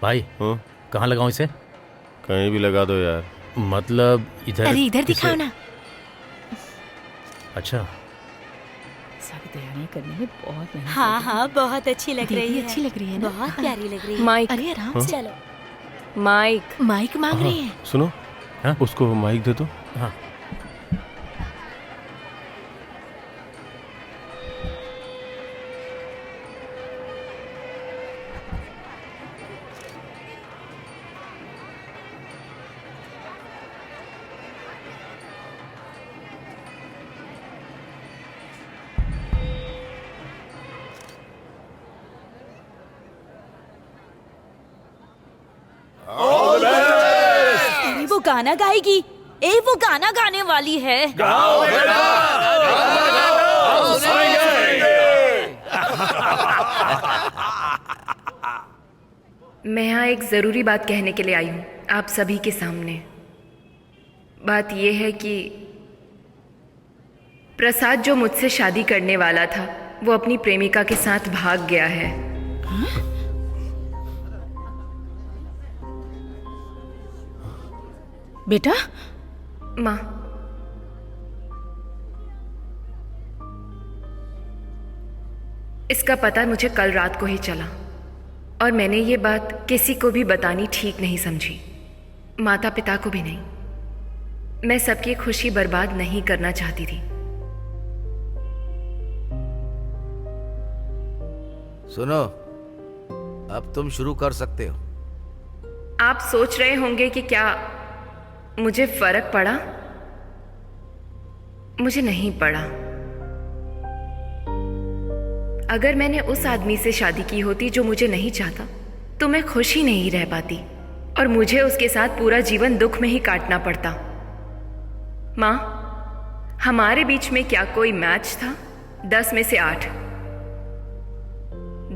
[SPEAKER 3] भाई, कहाँ लगाऊं इसे?
[SPEAKER 4] कहीं भी लगा दो यार।
[SPEAKER 3] मतलब इधर
[SPEAKER 7] अरे इधर
[SPEAKER 3] किसे-
[SPEAKER 7] दिखाओ ना।
[SPEAKER 3] अच्छा,
[SPEAKER 5] सारी तैयारियां करने में बहुत मेहनत
[SPEAKER 6] हाँ हाँ बहुत अच्छी लग
[SPEAKER 7] दीदी
[SPEAKER 6] रही है।
[SPEAKER 7] अच्छी लग रही है ना?
[SPEAKER 6] बहुत
[SPEAKER 7] हाँ।
[SPEAKER 6] प्यारी लग रही है।
[SPEAKER 2] माइक।
[SPEAKER 7] अरे आराम
[SPEAKER 4] हाँ?
[SPEAKER 7] से।
[SPEAKER 6] चलो
[SPEAKER 2] माइक।
[SPEAKER 7] माइक मांग रही है।
[SPEAKER 4] सुनो,
[SPEAKER 3] हाँ?
[SPEAKER 4] उसको माइक दे दो।
[SPEAKER 3] हाँ।
[SPEAKER 6] अरे वो गाना गाएगी। वो गाना गाने वाली है।
[SPEAKER 2] मैं यहाँ एक ज़रूरी बात कहने के लिए आई हूँ आप सभी के सामने। बात यह है कि प्रसाद जो मुझसे शादी करने वाला था वो अपनी प्रेमिका के साथ भाग गया है।
[SPEAKER 5] बेटा,
[SPEAKER 2] माँ, इसका पता मुझे कल रात को ही चला और मैंने ये बात किसी को भी बतानी ठीक नहीं समझी, माता पिता को भी नहीं। मैं सबकी खुशी बर्बाद नहीं करना चाहती थी।
[SPEAKER 8] सुनो, अब तुम शुरू कर सकते हो।
[SPEAKER 2] आप सोच रहे होंगे कि क्या मुझे फर्क पड़ा? मुझे नहीं पड़ा। अगर मैंने उस आदमी से शादी की होती जो मुझे नहीं चाहता तो मैं खुश ही नहीं रह पाती और मुझे उसके साथ पूरा जीवन दुख में ही काटना पड़ता। माँ, हमारे बीच में क्या कोई मैच था? 10 में से 8।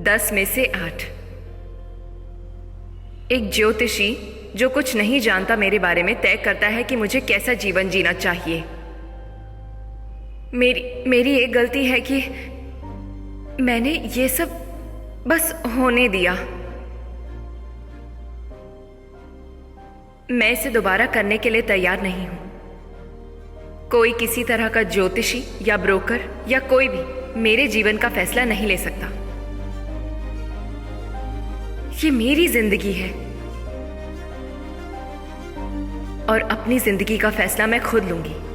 [SPEAKER 2] 10 में से 8। एक ज्योतिषी जो कुछ नहीं जानता मेरे बारे में तय करता है कि मुझे कैसा जीवन जीना चाहिए। मेरी एक गलती है कि मैंने ये सब बस होने दिया। मैं इसे दोबारा करने के लिए तैयार नहीं हूं। कोई किसी तरह का ज्योतिषी या ब्रोकर या कोई भी मेरे जीवन का फैसला नहीं ले सकता। ये मेरी जिंदगी है और अपनी जिंदगी का फैसला मैं खुद लूंगी।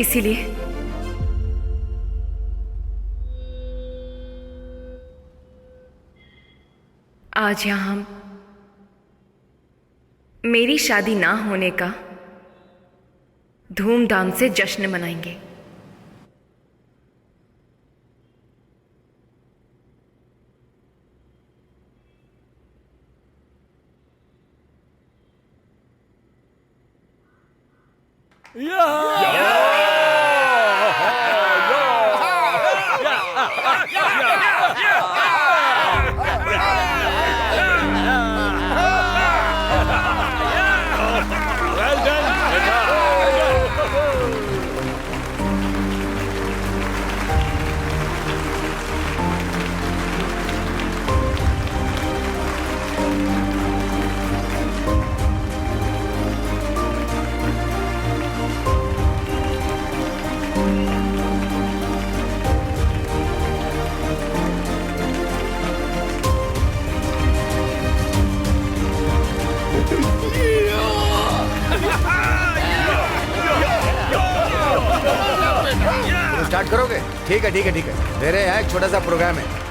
[SPEAKER 2] इसीलिए आज यहां हम मेरी शादी ना होने का धूमधाम से जश्न मनाएंगे।
[SPEAKER 8] स्टार्ट करोगे? ठीक है ठीक है ठीक है। मेरे यहाँ एक छोटा सा प्रोग्राम है।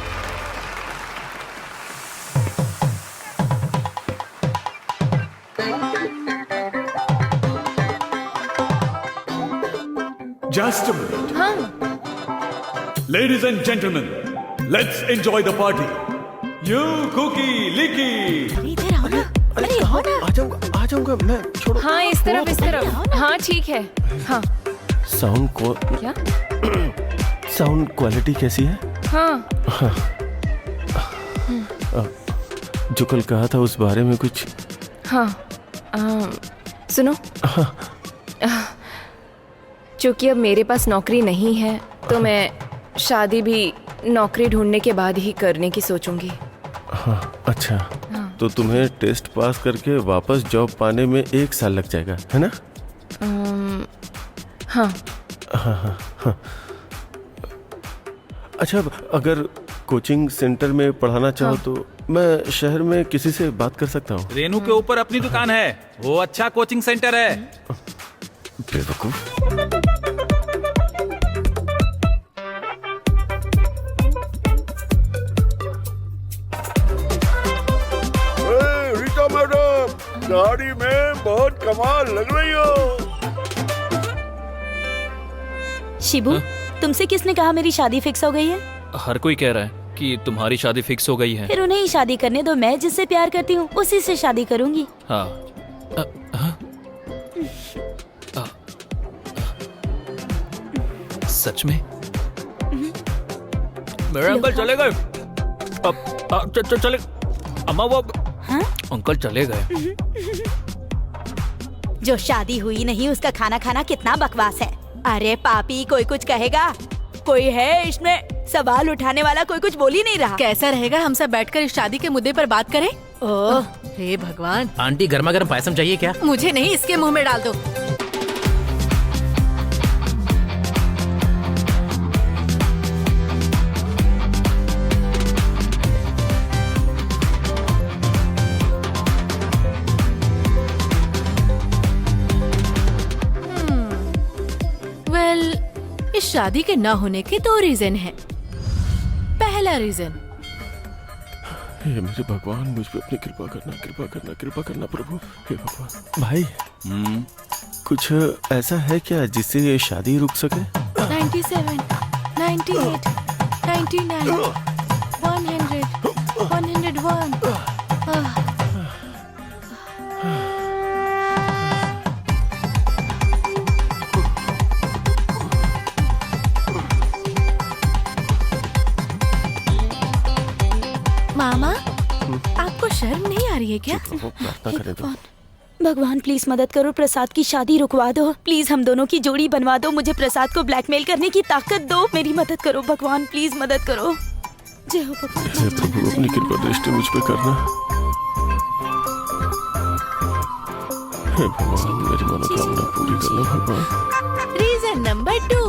[SPEAKER 15] Just a minute. Ladies and gentlemen, let's enjoy the party. You cookie licky.
[SPEAKER 7] इधर आओ ना। अरे आओ ना।
[SPEAKER 4] आ जाऊंगा मैं। छोड़ो।
[SPEAKER 2] हाँ, इस तरफ। हाँ ठीक है। हाँ।
[SPEAKER 4] साउंड
[SPEAKER 2] क्या?
[SPEAKER 4] साउंड क्वालिटी कैसी है?
[SPEAKER 2] हाँ।
[SPEAKER 4] जो कल कहा था उस बारे में कुछ?
[SPEAKER 2] हाँ। सुनो। चूंकि अब मेरे पास नौकरी नहीं है तो मैं शादी भी नौकरी ढूंढने के बाद ही करने की सोचूंगी।
[SPEAKER 4] हाँ, अच्छा।
[SPEAKER 2] हाँ।
[SPEAKER 4] तो तुम्हें टेस्ट पास करके वापस जॉब पाने में 1 साल लग जाएगा, है ना?
[SPEAKER 5] हाँ।
[SPEAKER 4] हाँ। अच्छा, अगर कोचिंग सेंटर में पढ़ाना चाहो तो मैं शहर में किसी से बात कर सकता हूँ।
[SPEAKER 14] रेनू के ऊपर अपनी दुकान है, वो अच्छा कोचिंग सेंटर है।
[SPEAKER 4] बेवकूफ।
[SPEAKER 9] रीता मैडम, गाड़ी में बहुत कमाल लग रही हो।
[SPEAKER 6] शिबू, तुमसे किसने कहा मेरी शादी फिक्स हो गई है?
[SPEAKER 10] हर कोई कह रहा है कि तुम्हारी शादी फिक्स हो गई है।
[SPEAKER 6] फिर उन्हें ही शादी करने दो, मैं जिससे प्यार करती हूँ उसी से शादी करूंगी।
[SPEAKER 10] हाँ। सच में? मेरे अंकल चले गए। चले अम्मा, वो अंकल चले गए।
[SPEAKER 6] जो शादी हुई नहीं उसका खाना खाना कितना बकवास है। अरे पापी, कोई कुछ कहेगा? कोई है इसमें सवाल उठाने वाला? कोई कुछ बोल ही नहीं रहा।
[SPEAKER 7] कैसा रहेगा हम सब बैठकर इस शादी के मुद्दे पर बात करें? ओह हे भगवान।
[SPEAKER 3] आंटी, गर्मा गर्म पायसम चाहिए क्या?
[SPEAKER 7] मुझे नहीं, इसके मुंह में डाल दो। इस शादी के न होने के 2 रीजन हैं। पहला रीजन,
[SPEAKER 4] हे मेरे भगवान, मुझ पे अपनी कृपा करना, कृपा करना, कृपा करना प्रभु। हे भगवान। भाई, कुछ ऐसा है क्या जिससे ये शादी रुक सके?
[SPEAKER 7] 97, 98, 99, 100, 101। मामा, आपको शर्म नहीं आ रही है क्या?
[SPEAKER 4] प्रार्थना करें तो।
[SPEAKER 6] भगवान प्लीज मदद करो, प्रसाद की शादी रुकवा दो। प्लीज हम दोनों की जोड़ी बनवा दो। मुझे प्रसाद को ब्लैकमेल करने की ताकत दो। मेरी मदद करो भगवान, प्लीज मदद करो। जय हो भगवान।
[SPEAKER 4] हे प्रभु, अपनी कृपा दृष्टि मुझ पे करना। हे भगवान, मेरी मनोकामना पूरी करना भगवान।
[SPEAKER 7] Reason number 2,